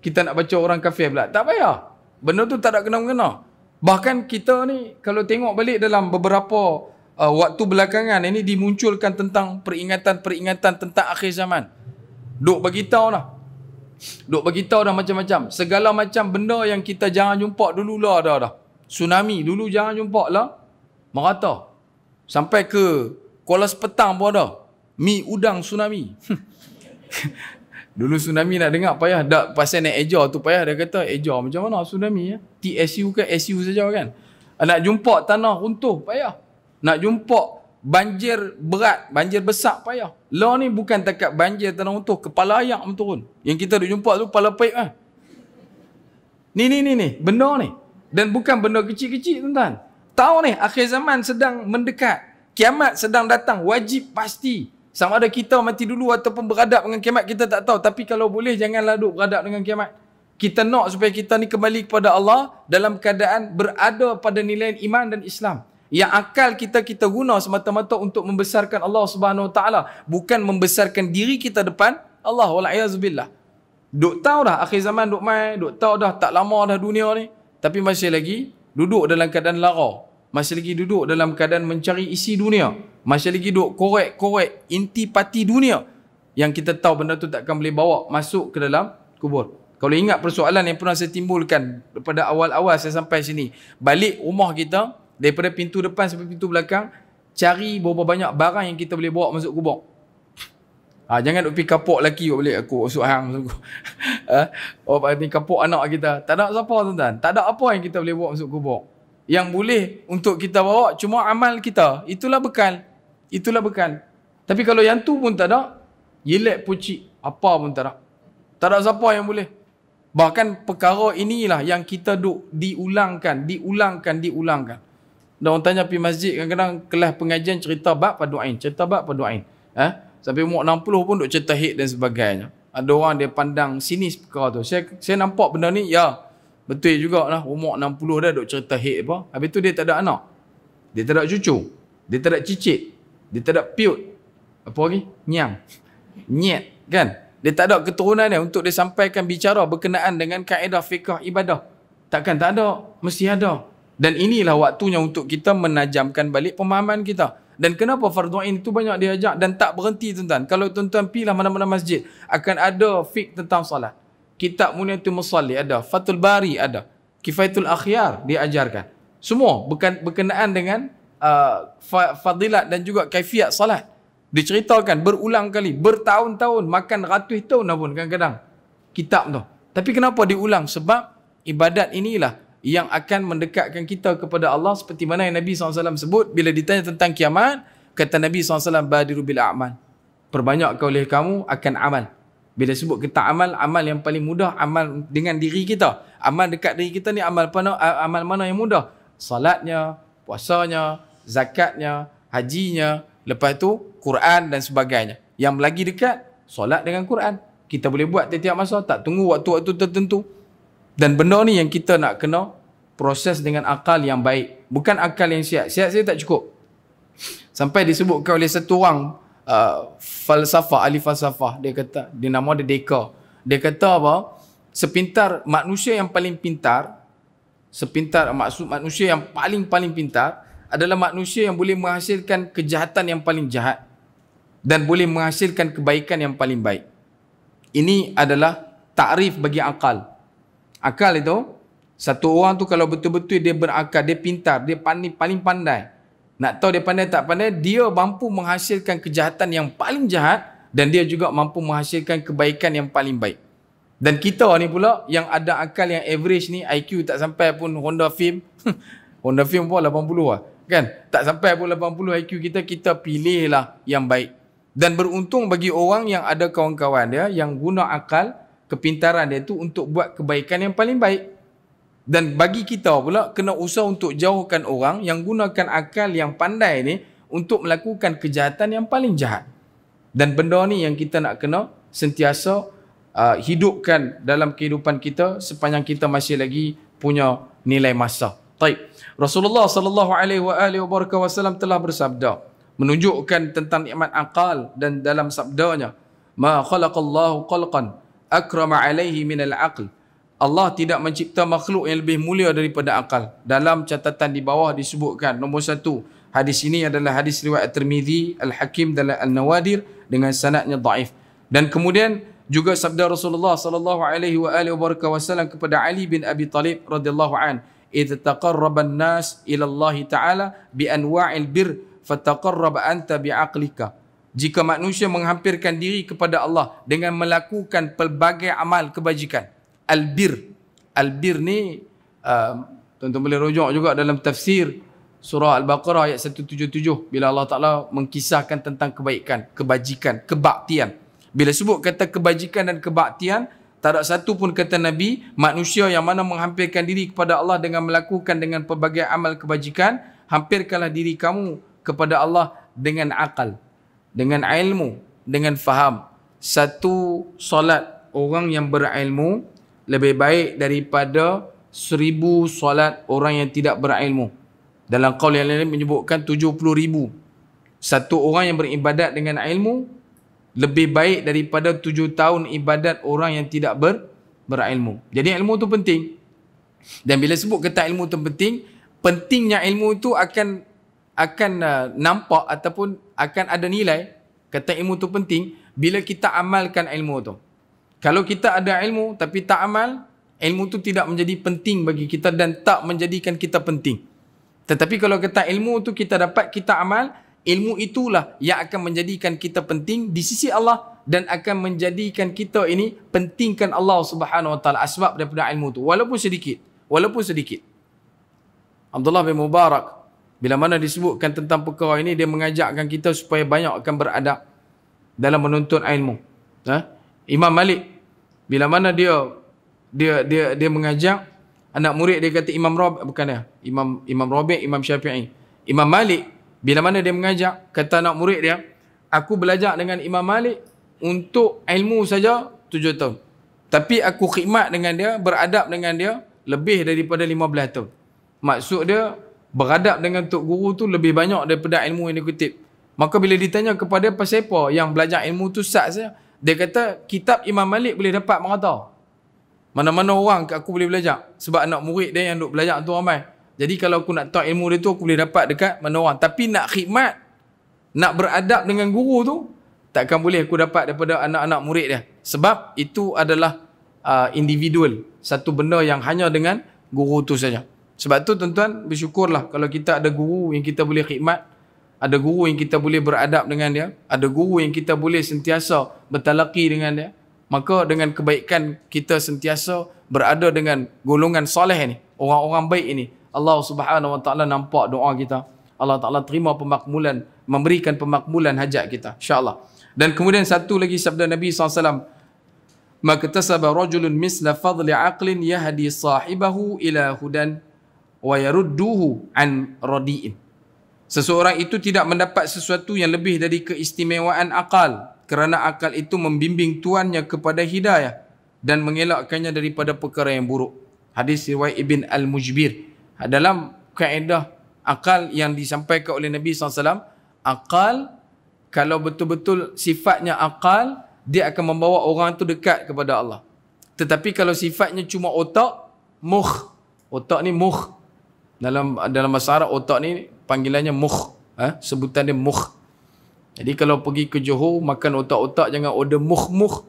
Kita nak baca orang kafir pula, tak payah. Benda tu tak ada kena-mengena. Bahkan kita ni kalau tengok balik dalam beberapa waktu belakangan ini dimunculkan tentang peringatan-peringatan tentang akhir zaman. Duk beritahu dah macam-macam. Segala macam benda yang kita jangan jumpa dulu lah dah. Tsunami dulu jangan jumpa lah. Merata. Sampai ke Kuala Sepetang pun ada. Mi udang tsunami. Dulu tsunami nak dengar payah. Pasal naik eja tu payah. Dia kata eja macam mana tsunami TSU ke SU saja kan. Nak jumpa tanah runtuh payah. Nak jumpa banjir berat, banjir besar payah. Lah ni bukan takat banjir tanah runtuh, kepala ayak turun. Yang kita duk jumpa tu kepala paip Ni benda ni. Dan bukan benda kecil-kecil tuan-tuan. Tahu ni akhir zaman sedang mendekat. Kiamat sedang datang, wajib pasti. Sama ada kita mati dulu ataupun beradab dengan kiamat kita tak tahu. Tapi kalau boleh janganlah duk beradab dengan kiamat. Kita nak supaya kita ni kembali kepada Allah dalam keadaan berada pada nilai iman dan Islam. Yang akal kita guna semata-mata untuk membesarkan Allah Subhanahu Wa Taala, bukan membesarkan diri kita depan Allah. Walaiyazubillah. Duk tahu dah akhir zaman duk mai, duk tahu dah tak lama dah dunia ni, tapi masih lagi duduk dalam keadaan lara. Masih lagi duduk dalam keadaan mencari isi dunia. Masih lagi duduk korek inti pati dunia. Yang kita tahu benda tu takkan boleh bawa masuk ke dalam kubur. Kalau ingat persoalan yang pernah saya timbulkan daripada awal-awal saya sampai sini. Balik rumah kita, daripada pintu depan sampai pintu belakang, cari berapa banyak barang yang kita boleh bawa masuk kubur. Jangan duk pergi kapok lelaki balik aku masuk hang masuk. Ni kapok anak kita. Tak ada siapa tuan-tuan. Tak ada apa yang kita boleh bawa masuk kubur. Yang boleh untuk kita bawa cuma amal kita. Itulah bekal. Tapi kalau yang tu pun tak ada, yelek pucik, apa pun tak ada. Tak ada siapa yang boleh. Bahkan perkara inilah yang kita duk diulangkan. Dan orang tanya pergi masjid, kadang-kadang kelas pengajian cerita bab padu'ain. Sampai umur 60 pun duk cerita hid dan sebagainya. Ada orang dia pandang sinis perkara tu. Saya nampak benda ni, ya, betul juga lah. Umur 60 dah duk cerita hid apa. Habis tu dia tak ada anak. Dia tak ada cucu. Dia tak ada cicit. Dia tak ada piut. Apa lagi? Nyet. Kan? Dia tak ada keturunan dia untuk dia sampaikan bicara berkenaan dengan kaedah fiqh ibadah. Takkan tak ada. Mesti ada. Dan inilah waktunya untuk kita menajamkan balik pemahaman kita. Dan kenapa fardu ain itu banyak diajak dan tak berhenti tuan-tuan. Kalau tuan-tuan pergilah mana-mana masjid, akan ada fiqh tentang salat. Kitab Muniatul Musalli ada, Fathul Bari ada, Kifayatul Akhyar diajarkan. Semua berkenaan dengan fadilat dan juga kaifiat salat. Diceritakan berulang kali, bertahun-tahun, makan ratus tahun pun kadang-kadang kitab tu. Tapi kenapa diulang? Sebab ibadat inilah yang akan mendekatkan kita kepada Allah, seperti mana yang Nabi SAW sebut bila ditanya tentang kiamat. Kata Nabi SAW, badiru bil a'mal, perbanyakkan oleh kamu akan amal. Bila sebut kita amal yang paling mudah, amal dengan diri kita. Amal dekat diri kita ni amal mana yang mudah? Salatnya, puasanya, zakatnya, hajinya, lepas tu Quran dan sebagainya. Yang lagi dekat, solat dengan Quran. Kita boleh buat tiap-tiap masa, tak tunggu waktu-waktu tertentu. Dan benda ni yang kita nak kena proses dengan akal yang baik. Bukan akal yang sihat. Sihat saya tak cukup. Sampai disebutkan oleh satu orang ahli falsafah. Dia kata, dia nama dia Descartes. Dia kata apa? Sepintar manusia yang paling pintar, manusia yang paling pintar adalah manusia yang boleh menghasilkan kejahatan yang paling jahat dan boleh menghasilkan kebaikan yang paling baik. Ini adalah takrif bagi akal. Akal itu, satu orang tu kalau betul-betul dia berakal, dia pintar, dia paling pandai. Nak tahu dia pandai tak pandai, dia mampu menghasilkan kejahatan yang paling jahat dan dia juga mampu menghasilkan kebaikan yang paling baik. Dan kita ni pula yang ada akal yang average ni, IQ tak sampai pun Honda Film. Honda Film pun 80 lah. Kan? Tak sampai pun 80 IQ kita, kita pilihlah yang baik. Dan beruntung bagi orang yang ada kawan-kawan dia yang guna akal, kepintaran dia tu untuk buat kebaikan yang paling baik. Dan bagi kita pula kena usaha untuk jauhkan orang yang gunakan akal yang pandai ni untuk melakukan kejahatan yang paling jahat. Dan benda ni yang kita nak kena sentiasa hidupkan dalam kehidupan kita sepanjang kita masih lagi punya nilai masa. Baik. Rasulullah sallallahu alaihi wasallam telah bersabda menunjukkan tentang nikmat akal, dan dalam sabdanya, ma khalaqallahu khalqan akrama alaihi minal aql. Allah tidak mencipta makhluk yang lebih mulia daripada akal. Dalam catatan di bawah disebutkan nombor 1, hadis ini adalah hadis riwayat Tirmizi, Al-Hakim dan An-Nawadir dengan sanadnya dhaif. Dan kemudian juga sabda Rasulullah sallallahu alaihi wasallam kepada Ali bin Abi Talib radhiyallahu an, "Idza taqarraba an-nas ila Allah Ta'ala bi anwa'il bir, fataqarrab anta bi aqlika." Jika manusia menghampirkan diri kepada Allah dengan melakukan pelbagai amal kebajikan. Al-bir. Al-bir ni tuan-tuan boleh rujuk juga dalam tafsir surah Al-Baqarah ayat 177 bila Allah Ta'ala mengkisahkan tentang kebaikan, kebajikan, kebaktian. Bila sebut kata kebajikan dan kebaktian, tak ada satu pun kata Nabi, manusia yang mana menghampirkan diri kepada Allah dengan melakukan dengan pelbagai amal kebajikan, hampirkanlah diri kamu kepada Allah dengan akal, dengan ilmu, dengan faham. Satu solat orang yang berilmu lebih baik daripada 1000 solat orang yang tidak berilmu. Dalam qaul yang lain menyebutkan 70,000. Satu orang yang beribadat dengan ilmu lebih baik daripada 7 tahun ibadat orang yang tidak berilmu. Jadi ilmu tu penting. Dan bila sebut kata ilmu tu penting, pentingnya ilmu itu akan nampak ataupun akan ada nilai. Kata ilmu tu penting bila kita amalkan ilmu tu. Kalau kita ada ilmu tapi tak amal, ilmu tu tidak menjadi penting bagi kita dan tak menjadikan kita penting. Tetapi kalau kata ilmu tu kita dapat, kita amal, ilmu itulah yang akan menjadikan kita penting di sisi Allah dan akan menjadikan kita ini pentingkan Allah Subhanahu Wa Taala asbab daripada ilmu tu, walaupun sedikit. Abdullah bin Mubarak bila mana disebutkan tentang perkara ini, dia mengajakkan kita supaya banyak akan beradab dalam menuntut ilmu. Imam Malik bila mana dia mengajak anak murid dia, kata Imam Rabi', Imam Syafi'i. Imam Malik bila mana dia mengajak, kata anak murid dia, aku belajar dengan Imam Malik untuk ilmu saja 7 tahun. Tapi aku khidmat dengan dia, beradab dengan dia lebih daripada 15 tahun. Maksud dia, beradab dengan Tok Guru tu lebih banyak daripada ilmu yang dia kutip. Maka bila ditanya kepada pasal apa yang belajar ilmu tu sat saja, dia kata kitab Imam Malik boleh dapat merata. Mana-mana orang aku boleh belajar. Sebab anak murid dia yang duk belajar tu ramai. Jadi kalau aku nak tahu ilmu dia tu, aku boleh dapat dekat mana orang. Tapi nak khidmat, nak beradab dengan guru tu, takkan boleh aku dapat daripada anak-anak murid dia. Sebab itu adalah individual. Satu benda yang hanya dengan guru tu saja. Sebab tu tuan-tuan, bersyukurlah kalau kita ada guru yang kita boleh khidmat, ada guru yang kita boleh beradab dengan dia, ada guru yang kita boleh sentiasa bertalaqi dengan dia. Maka dengan kebaikan kita sentiasa berada dengan golongan soleh ni, orang-orang baik ini, Allah Subhanahu Wa Taala nampak doa kita. Allah Taala terima pemakmulan, memberikan pemakmulan hajat kita, insya-Allah. Dan kemudian satu lagi sabda Nabi SAW, maktasaba rajulun misla fadli aqlin yahdi sahibahu ila hudan wa yarudduhu an radi'in. Seseorang itu tidak mendapat sesuatu yang lebih dari keistimewaan akal, kerana akal itu membimbing tuannya kepada hidayah dan mengelakkannya daripada perkara yang buruk. Hadis riwayat Ibn Al-Mujbir. Dalam kaedah akal yang disampaikan oleh Nabi SAW, akal, kalau betul-betul sifatnya akal, dia akan membawa orang itu dekat kepada Allah. Tetapi kalau sifatnya cuma otak, mukh. Otak ni mukh. Dalam bahasa Arab, otak ni panggilannya mukh. Sebutan dia mukh. Jadi kalau pergi ke Johor, makan otak-otak, jangan order mukh-mukh.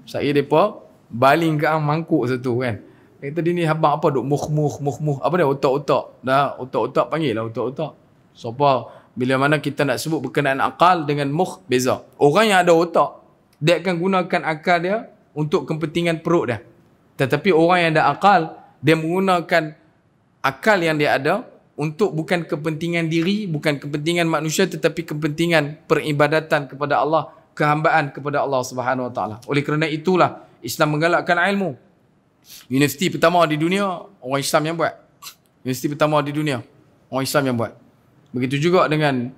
Saya mereka baling ke mangkuk satu kan. Kata dia ni habang apa duk mukh-mukh. Apa dia otak-otak? Dah otak-otak panggil lah otak-otak. Siapa Bila mana kita nak sebut berkenaan akal dengan mukh, beza. Orang yang ada otak, dia akan gunakan akal dia untuk kepentingan perut dia. Tetapi orang yang ada akal, dia menggunakan akal yang dia ada untuk bukan kepentingan diri, bukan kepentingan manusia, tetapi kepentingan peribadatan kepada Allah, kehambaan kepada Allah Subhanahu Wa Taala. Oleh kerana itulah Islam menggalakkan ilmu. Universiti pertama di dunia orang Islam yang buat. Universiti pertama di dunia orang Islam yang buat. Begitu juga dengan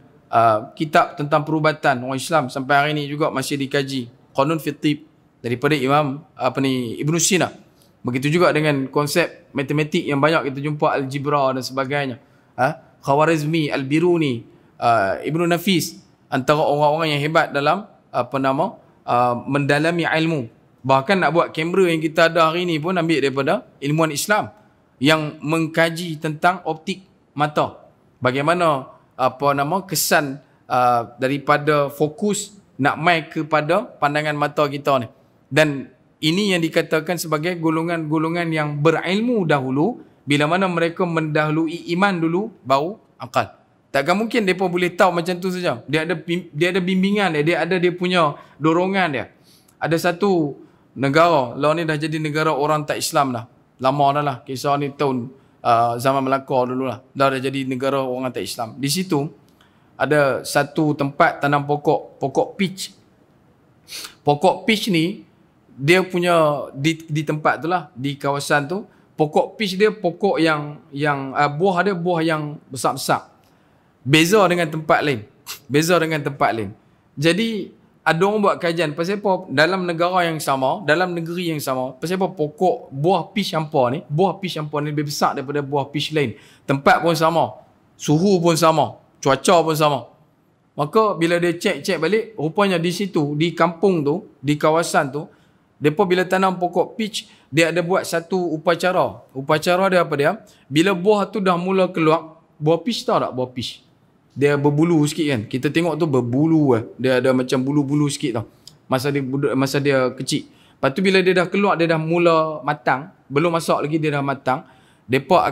kitab tentang perubatan orang Islam sampai hari ini juga masih dikaji. Qanun fi Tib daripada Imam Ibn Sina. Begitu juga dengan konsep matematik yang banyak kita jumpa, algebra dan sebagainya. Khawarizmi, Al-Biruni, Ibn Nafis, antara orang-orang yang hebat dalam mendalami ilmu. Bahkan nak buat kamera yang kita ada hari ni pun ambil daripada ilmuwan Islam yang mengkaji tentang optik mata. Bagaimana kesan daripada fokus nak mai kepada pandangan mata kita ni. Dan ini yang dikatakan sebagai golongan-golongan yang berilmu dahulu, bila mana mereka mendahului iman dulu baru akal. Takkan mungkin mereka boleh tahu macam tu saja. Dia ada bimbingan dia ada dia punya dorongan dia. Ada satu negara, lah ni dah jadi negara orang tak Islam dah. Lama dah lah. Kisah ni tahun zaman Melaka dulu lah. Dah jadi negara orang tak Islam. Di situ ada satu tempat tanam pokok peach. Pokok peach ni dia punya di tempat tu lah, di kawasan tu, pokok peach dia pokok yang buah dia buah yang besar-besar. Beza dengan tempat lain. Beza dengan tempat lain. Jadi ada orang buat kajian pasal apa dalam negara yang sama, dalam negeri yang sama, pasal apa pokok buah peach hampa ni lebih besar daripada buah peach lain. Tempat pun sama, suhu pun sama, cuaca pun sama. Maka bila dia cek balik, rupanya di situ, di kampung tu, di kawasan tu, depa bila tanam pokok peach, dia ada buat satu upacara. Upacara dia apa dia? Bila buah tu dah mula keluar, buah peach tahu tak buah peach? Dia berbulu sikit kan. Kita tengok tu berbulu lah. Dia ada macam bulu-bulu sikit tau. Masa dia kecil. Lepas tu bila dia dah keluar, dia dah mula matang. Belum masak lagi dia dah matang. Mereka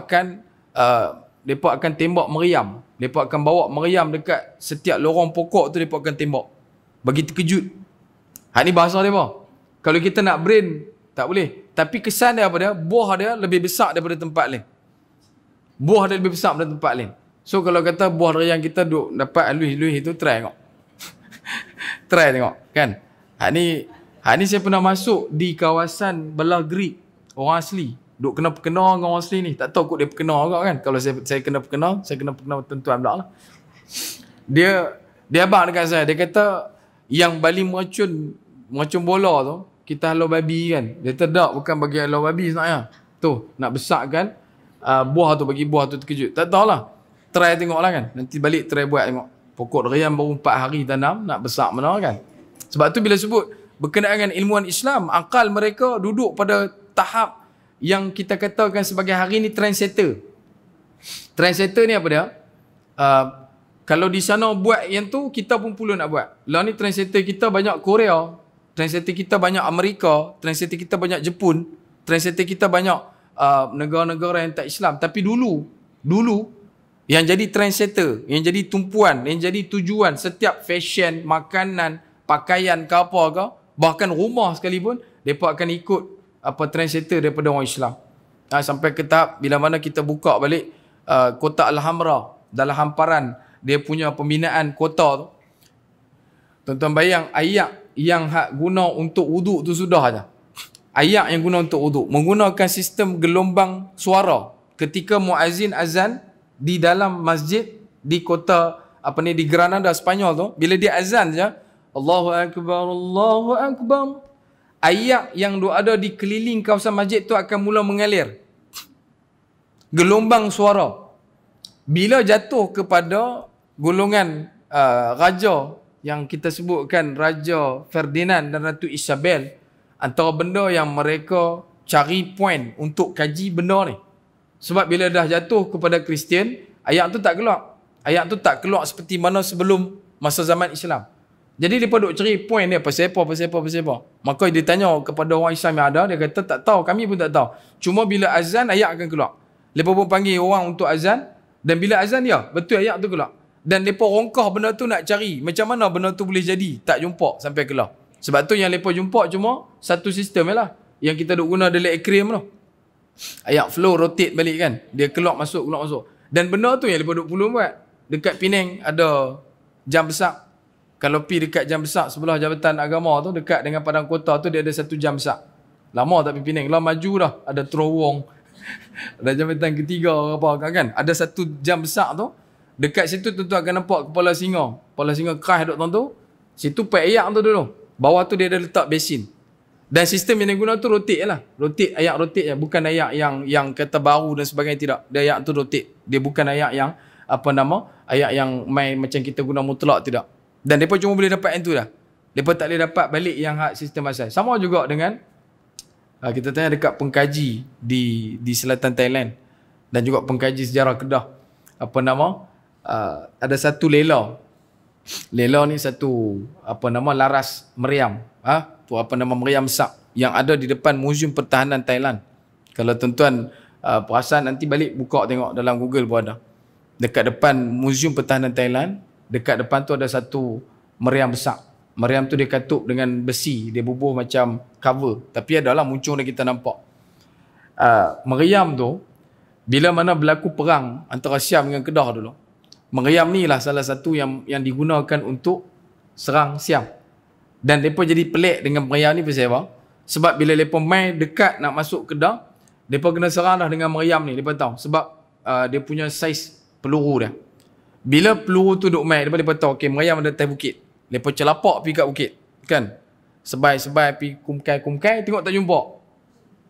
akan tembak meriam. Mereka akan bawa meriam dekat setiap lorong pokok tu, mereka akan tembak. Bagi terkejut. Ni bahasa dia apa? Kalau kita nak brain, tak boleh. Tapi kesan dia apa dia? Buah dia lebih besar daripada tempat lain. Buah dia lebih besar daripada tempat lain. So kalau kata buah yang kita duk dapat luih-luih itu, try tengok. Try tengok, kan? Hak ni saya pernah masuk di kawasan belah Greek. Orang asli. Duk kena perkenal dengan orang asli ni. Tak tahu kot dia perkenal juga kan. Kalau saya kena perkenal, saya kena perkenal tuan-tuan pula lah. Dia abang dekat saya. Dia kata, yang bali meracun bola tu, kita halau babi kan. Dia kata, tak, bukan bagi halau babi sebenarnya. Tu, nak besarkan buah tu, bagi buah tu terkejut. Tak tahulah. Try tengok lah kan. Nanti balik try buat tengok. Pokok durian baru 4 hari tanam, nak besar mana kan. Sebab tu bila sebut berkenaan dengan ilmuwan Islam, akal mereka duduk pada tahap yang kita katakan sebagai hari ni trendsetter. Trendsetter ni apa dia? Kalau di sana buat yang tu, kita pun perlu nak buat. Lah ni trendsetter kita banyak Korea, trendsetter kita banyak Amerika, trendsetter kita banyak Jepun, trendsetter kita banyak negara-negara yang tak Islam. Tapi dulu yang jadi trendsetter, yang jadi tumpuan, yang jadi tujuan setiap fashion, makanan, pakaian ke apa ke, bahkan rumah sekalipun, mereka akan ikut trendsetter daripada orang Islam. Sampai ke tahap bila mana kita buka balik kota Al-Hamra, dalam hamparan dia punya pembinaan kota tu. Tuan-tuan bayang ayak yang guna untuk wuduk tu sudah aja. Ayak yang guna untuk wuduk menggunakan sistem gelombang suara. Ketika muazzin azan di dalam masjid di kota di Granada Spanyol tu, bila dia azan je, Allahu Akbar, Allahu Akbar, ayak yang ada di keliling kawasan masjid tu akan mula mengalir. Gelombang suara. Bila jatuh kepada golongan raja yang kita sebutkan Raja Ferdinand dan Ratu Isabel, antara benda yang mereka cari point untuk kaji benda ni. Sebab bila dah jatuh kepada Kristian, ayat tu tak keluar. Ayat tu tak keluar seperti mana sebelum masa zaman Islam. Jadi dia duk cari point dia, pasal apa. Maka dia tanya kepada orang Islam yang ada, dia kata tak tahu, kami pun tak tahu. Cuma bila azan, ayat akan keluar. Lepas pun panggil orang untuk azan, dan bila azan dia, betul ayat tu keluar. Dan mereka rongkah benda tu nak cari macam mana benda tu boleh jadi. Tak jumpa sampai kelar. Sebab tu yang mereka jumpa cuma satu sistem lah. Yang kita duk guna dalam akrium tu. Ayak flow rotate balik kan. Dia keluar masuk. Dan benda tu yang mereka duk pulung buat. Dekat Penang ada jam besar. Kalau pergi dekat jam besar sebelah Jabatan Agama tu, dekat dengan Padang Kota tu, dia ada satu jam besar. Lama tak pergi Penang. Lah maju dah. Ada terowong. Ada jambatan ketiga apa kan. Ada satu jam besar tu. Dekat situ tu akan nampak kepala singa. Kepala singa keras duk tu. Situ paik ayak tu dulu. Bawah tu dia ada letak besin. Dan sistem yang dia guna tu rotate lah. Rotate, ayak rotate je. Bukan ayak yang kata baru dan sebagainya, tidak. Dia ayak tu rotate. Dia bukan ayak yang ayak yang main macam kita guna mutlak, tidak. Dan mereka cuma boleh dapat yang tu dah. Mereka tak boleh dapat balik yang hak sistem asal. Sama juga dengan kita tanya dekat pengkaji di selatan Thailand. Dan juga pengkaji sejarah Kedah. Ada satu lela. Lela ni satu laras meriam. Meriam sak yang ada di depan Museum Pertahanan Thailand. Kalau tuan-tuan perasan, nanti balik buka tengok dalam Google pun ada. Dekat depan Museum Pertahanan Thailand, dekat depan tu ada satu meriam besar. Meriam tu dia katuk dengan besi, dia bubuh macam cover. Tapi adalah muncung yang kita nampak. Meriam tu, bila mana berlaku perang antara Siam dengan Kedah dulu, meriam ni lah salah satu yang digunakan untuk serang Siam. Dan mereka jadi pelik dengan meriam ni pasal apa? Sebab bila mereka main dekat nak masuk Kedah, mereka kena serang dah dengan meriam ni. Mereka tahu. Sebab dia punya saiz peluru dia. Bila peluru tu duk main, mereka tahu, okay, meriam ada atas bukit. Mereka celapak pergi kat bukit. Kan? Sebai-sebai pergi kumkai-kumkai, tengok tak jumpa.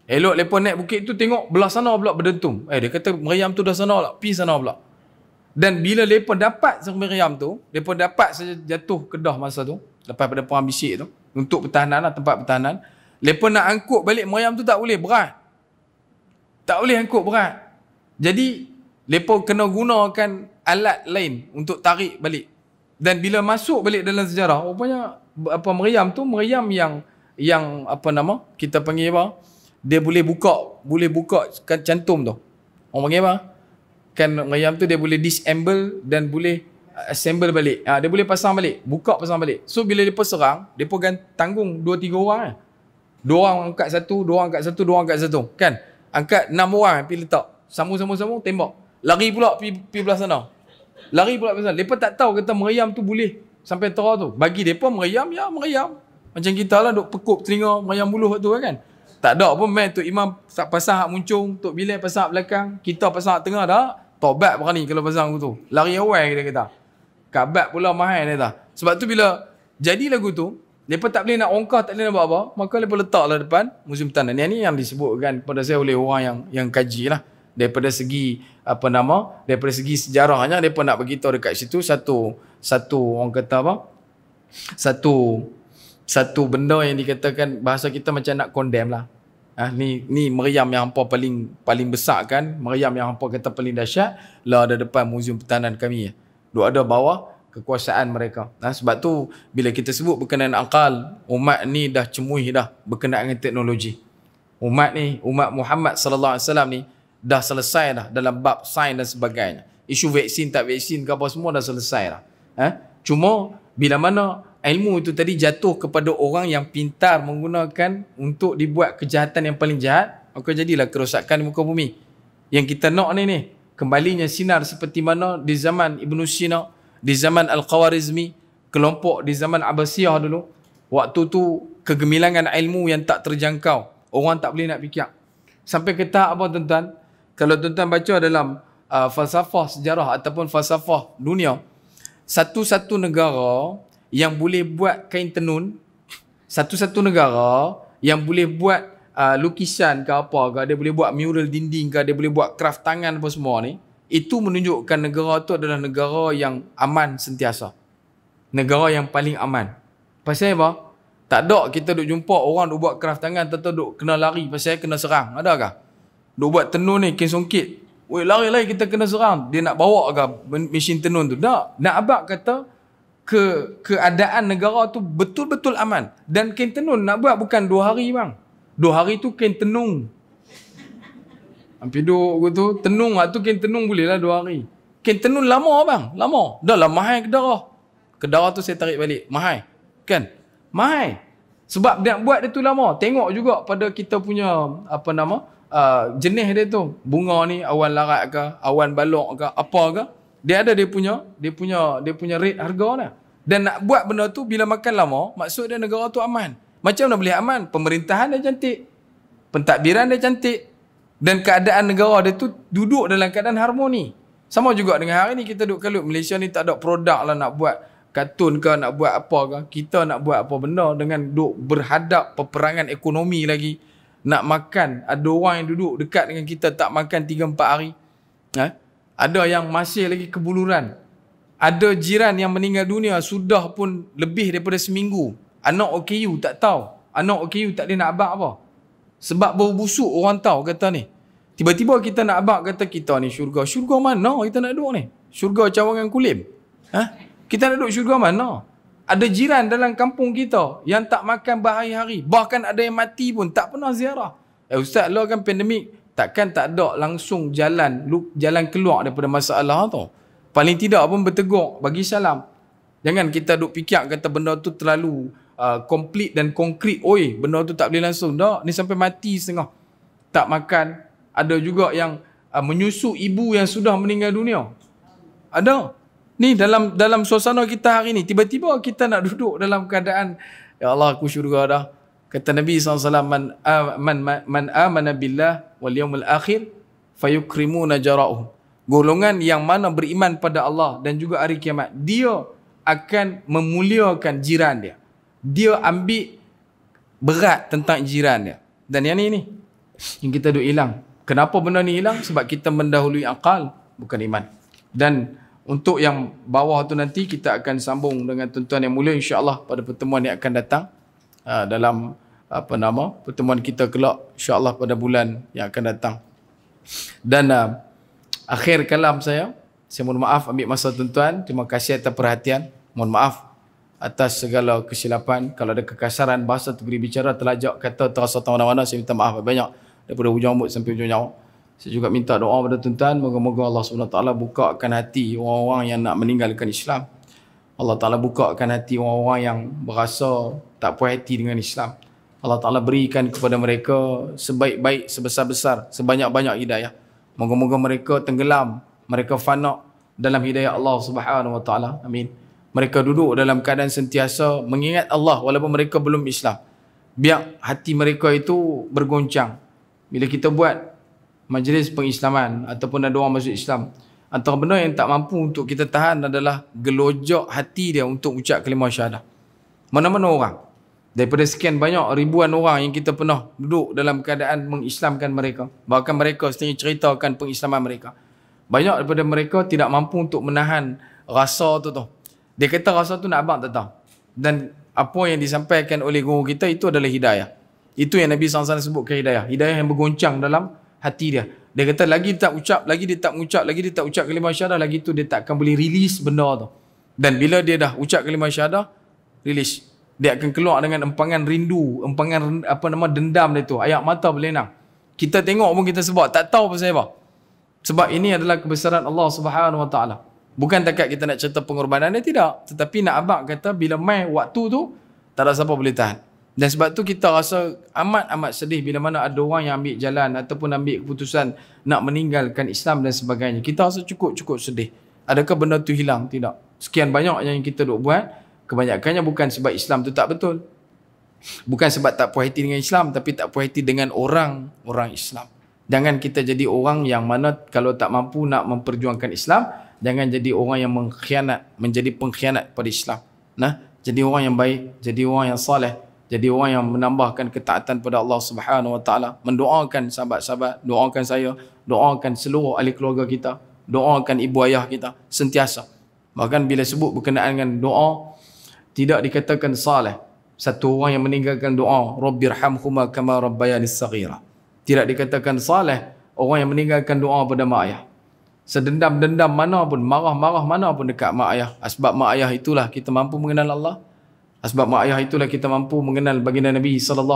Elok mereka naik bukit tu, tengok belah sana pula berdentum. Dia kata meriam tu dah sana pula. Pergi sana pula. Dan bila mereka dapat meriam tu, mereka dapat saja jatuh Kedah masa tu. Lepas pada perang bisik tu. Untuk pertahanan lah, tempat pertahanan. Mereka nak angkut balik meriam tu tak boleh, berat. Tak boleh angkut, berat. Jadi, mereka kena gunakan alat lain untuk tarik balik. Dan bila masuk balik dalam sejarah, rupanya meriam tu, meriam yang kita panggil apa? Dia boleh buka kan cantum tu. Orang panggil apa? Kan meriam tu dia boleh disassemble dan boleh assemble balik. Dia boleh pasang balik, pasang balik. So bila depa serang, depa kan tanggung 2-3 orang. 2 orang angkat satu, 2 orang angkat satu, 2 orang angkat satu. Kan? Angkat 6 orang pergi letak. Sambung tembak. Lari pula pergi belah sana. Depa tak tahu kata meriam tu boleh sampai tera tu. Bagi depa meriam ya meriam. Macam kita lah duk pekup telinga meriam buluh tu kan. Tak ada pun main tu imam pasang hak muncung, Tok Bilal pasang hak belakang, kita pasang hak tengah dah. Tobat berani kalau pasang tu. Lari awal kita kata. Kabat pula mahal dia tak. Sebab tu bila jadi lagu tu, mereka tak boleh nak ongkar, tak boleh nak buat apa, maka mereka letaklah depan Museum Pertahanan. Yang ni yang disebutkan kepada saya oleh orang yang kaji lah. Daripada segi daripada segi sejarahnya, mereka nak beritahu dekat situ satu orang kata apa? Satu benda yang dikatakan bahasa kita macam nak condemn lah. Ni meriam yang hampa paling besar kan, meriam yang hampa kata paling dahsyat lah ada depan Museum Pertahanan kami. Duk ada bawah kekuasaan mereka. Sebab tu bila kita sebut berkenaan akal, umat ni dah cemuih dah berkenaan dengan teknologi. Umat Muhammad sallallahu alaihi wasallam ni dah selesai dah dalam bab sains dan sebagainya. Isu vaksin tak vaksin ke apa semua dah selesai dah. Cuma bila mana ilmu itu tadi jatuh kepada orang yang pintar menggunakan untuk dibuat kejahatan yang paling jahat, maka jadilah kerosakan di muka bumi. Yang kita nak ni kembalinya sinar seperti mana di zaman Ibn Sina, di zaman Al-Khawarizmi, kelompok di zaman Abbasiyah dulu. Waktu tu kegemilangan ilmu yang tak terjangkau. Orang tak boleh nak fikir. Sampai ke tahap apa tuan-tuan? Kalau tuan-tuan baca dalam falsafah sejarah ataupun falsafah dunia, satu-satu negara yang boleh buat kain tenun, satu-satu negara yang boleh buat lukisan ke apa ke, dia boleh buat mural dinding ke, dia boleh buat craft tangan apa semua ni, itu menunjukkan negara tu adalah negara yang aman sentiasa. Negara yang paling aman. Pasal apa? Tak ada kita duk jumpa orang duk buat craft tangan, tentu duk kena lari pasal kena serang. Adakah? Duk buat tenun ni, kain songkit. Weh, lari-lari kita kena serang. Dia nak bawa ke mesin tenun tu? Tak. Nak abang kata keadaan negara tu betul-betul aman. Dan kain tenun nak buat bukan 2 hari bang. 2 hari tu kain tenung. Hampir duk tu tenung, tu kain tenung boleh lah 2 hari. Kan tenun lama bang, lama. Dah lah mahal Kedah. Kedah tu saya tarik balik, mahal. Kan? Mahal. Sebab dia buat dia tu lama. Tengok juga pada kita punya apa nama? Jenis dia tu. Bunga ni awan larat ke, awan balok ke, apa ke? Dia ada dia punya rate harga dah. Dan nak buat benda tu bila makan lama, maksud dia negara tu aman. Macam mana boleh aman? Pemerintahan dia cantik. Pentadbiran dia cantik. Dan keadaan negara dia tu duduk dalam keadaan harmoni. Sama juga dengan hari ni kita duduk kalut. Malaysia ni tak ada produk lah nak buat kartun ke, nak buat apa ke. Kita nak buat apa benda dengan duduk berhadap peperangan ekonomi lagi. Nak makan. Ada orang yang duduk dekat dengan kita tak makan 3-4 hari. Ada yang masih lagi kebuluran. Ada jiran yang meninggal dunia sudah pun lebih daripada seminggu. Anak OKU tak tahu. Anak OKU tak ada nak abang apa. Sebab bau busuk orang tahu kata ni. Tiba-tiba kita nak abang kata kita ni syurga. Syurga mana kita nak duduk ni? Syurga Cawangan Kulim. Kita nak duduk syurga mana? Ada jiran dalam kampung kita yang tak makan berhari-hari. Bahkan ada yang mati pun tak pernah ziarah. Ustaz lah kan pandemik. Takkan tak ada langsung jalan keluar daripada masalah tu. Paling tidak pun bertegur, bagi salam. Jangan kita duk fikir kata benda tu terlalu komplit dan konkret. Oi, benda tu tak boleh langsung. Tak, ni sampai mati setengah. Tak makan. Ada juga yang menyusu ibu yang sudah meninggal dunia. Ada. Ni dalam suasana kita hari ni, tiba-tiba kita nak duduk dalam keadaan, ya Allah aku syurga dah. Kata Nabi SAW, man amana billah wal yawmil akhir fayukrimuna jara'uh. Golongan yang mana beriman pada Allah dan juga hari kiamat, dia akan memuliakan jiran dia. Dia ambil berat tentang jiran dia. Dan yang ni yang kita duk hilang. Kenapa benda ni hilang? Sebab kita mendahului akal, bukan iman. Dan untuk yang bawah tu nanti kita akan sambung dengan tuan-tuan yang mulia insya-Allah pada pertemuan yang akan datang dalam pertemuan kita kelak insya-Allah pada bulan yang akan datang. Dan akhir kalam saya mohon maaf ambil masa tuan-tuan. Terima kasih atas perhatian. Mohon maaf atas segala kesilapan. Kalau ada kekasaran bahasa tu beri bicara terlajak kata terasa tahu mana-mana, saya minta maaf banyak daripada hujung rambut sampai hujung nyawa. Saya juga minta doa pada tuan-tuan, moga-moga Allah SWT bukakan hati orang-orang yang nak meninggalkan Islam. Allah Ta'ala bukakan hati orang-orang yang berasa tak puas hati dengan Islam. Allah Ta'ala berikan kepada mereka sebaik-baik, sebesar-besar, sebanyak-banyak hidayah. Moga-moga mereka tenggelam, mereka fana dalam hidayah Allah Subhanahu Wa Ta'ala. Amin. Mereka duduk dalam keadaan sentiasa mengingat Allah walaupun mereka belum Islam. Biar hati mereka itu bergoncang. Bila kita buat majlis pengislaman ataupun ada orang masuk Islam, antara benda yang tak mampu untuk kita tahan adalah gelojak hati dia untuk ucap kalimah syahadah. Mana-mana orang, daripada sekian banyak ribuan orang yang kita pernah duduk dalam keadaan mengislamkan mereka, bahkan mereka sendiri ceritakan pengislaman mereka, banyak daripada mereka tidak mampu untuk menahan rasa tu. Dia kata rasa tu nak abang tak tahu. Dan apa yang disampaikan oleh guru kita itu adalah hidayah. Itu yang Nabi SAW sebutkan hidayah. Hidayah yang bergoncang dalam hati dia. Dia kata lagi dia tak ucap, lagi dia tak mengucap, lagi dia tak ucap kalimah syahadah, lagi tu dia tak akan boleh release benda tu. Dan bila dia dah ucap kalimah syahadah, release, dia akan keluar dengan empangan rindu, empangan dendam dia tu, air mata berlenang. Kita tengok pun kita sebab tak tahu pasal apa. Sebab ini adalah kebesaran Allah Subhanahu Wa Ta'ala. Bukan takat kita nak cerita pengorbanan dia, tidak. Tetapi nak abang kata bila mai waktu tu tak ada siapa boleh tahan. Dan sebab tu kita rasa amat-amat sedih bila mana ada orang yang ambil jalan ataupun ambil keputusan nak meninggalkan Islam dan sebagainya. Kita rasa cukup sedih. Adakah benda tu hilang? Tidak. Sekian banyak yang kita duk buat, kebanyakannya bukan sebab Islam tu tak betul. Bukan sebab tak puas hati dengan Islam, tapi tak puas hati dengan orang Islam. Jangan kita jadi orang yang mana kalau tak mampu nak memperjuangkan Islam, jangan jadi orang yang mengkhianat, menjadi pengkhianat pada Islam. Jadi orang yang baik, jadi orang yang soleh, jadi orang yang menambahkan ketaatan pada Allah Subhanahu Wa Ta'ala. Mendoakan sahabat-sahabat, doakan saya, doakan seluruh ahli keluarga kita, doakan ibu ayah kita sentiasa. Bahkan bila sebut berkenaan dengan doa, tidak dikatakan salih. Satu orang yang meninggalkan doa, Rabbirhamhuma kama rabbayani saghira. Tidak dikatakan salih orang yang meninggalkan doa pada mak ayah. Sedendam-dendam mana pun, marah-marah mana pun dekat mak ayah. Sebab mak ayah itulah kita mampu mengenal Allah. Sebab mak ayah itulah kita mampu mengenal baginda Nabi SAW.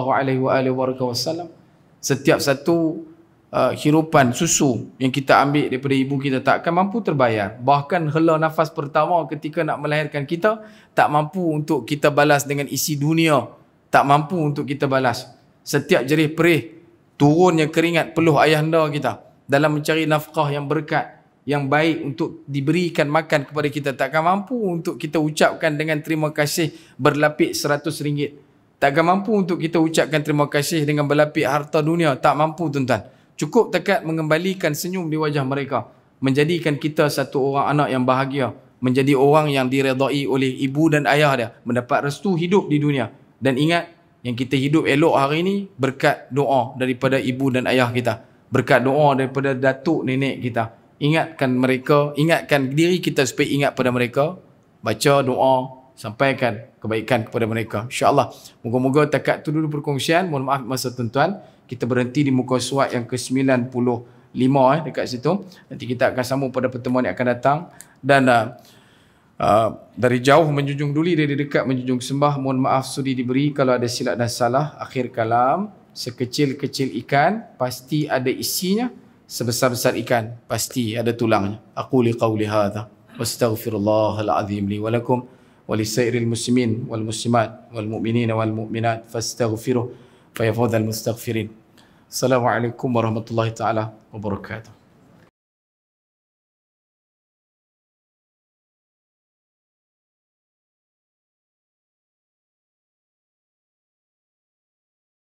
Setiap satu hirupan susu yang kita ambil daripada ibu kita tak akan mampu terbayar. Bahkan hela nafas pertama ketika nak melahirkan kita tak mampu untuk kita balas dengan isi dunia. Tak mampu untuk kita balas. Setiap jerih perih, turunnya keringat peluh ayahanda kita dalam mencari nafkah yang berkat, yang baik untuk diberikan makan kepada kita. Takkan mampu untuk kita ucapkan dengan terima kasih berlapik RM100. Takkan mampu untuk kita ucapkan terima kasih dengan berlapik harta dunia. Tak mampu tuan-tuan. Cukup dekat mengembalikan senyum di wajah mereka. Menjadikan kita satu orang anak yang bahagia. Menjadi orang yang diredai oleh ibu dan ayah dia. Mendapat restu hidup di dunia. Dan ingat, yang kita hidup elok hari ini berkat doa daripada ibu dan ayah kita. Berkat doa daripada datuk nenek kita. Ingatkan mereka, ingatkan diri kita supaya ingat pada mereka. Baca doa, sampaikan kebaikan kepada mereka. InsyaAllah. Moga-moga takat tu dulu perkongsian. Mohon maaf masa tuan-tuan. Kita berhenti di muka surat yang ke-95 dekat situ. Nanti kita akan sambung pada pertemuan yang akan datang. Dan dari jauh menjunjung duli, dari dekat menjunjung sembah. Mohon maaf sudi diberi kalau ada silap dan salah. Akhir kalam, sekecil-kecil ikan pasti ada isinya, sebesar-besar ikan pasti ada tulangnya. Aku liqauli hadha wastaghfirullahal azim li wa lakum wa lisairil muslimin wal muslimat wal mu'minina wal mu'minat fastaghfiruh fa yafudhal mustaghfirin. Assalamualaikum warahmatullahi taala wabarakatuh.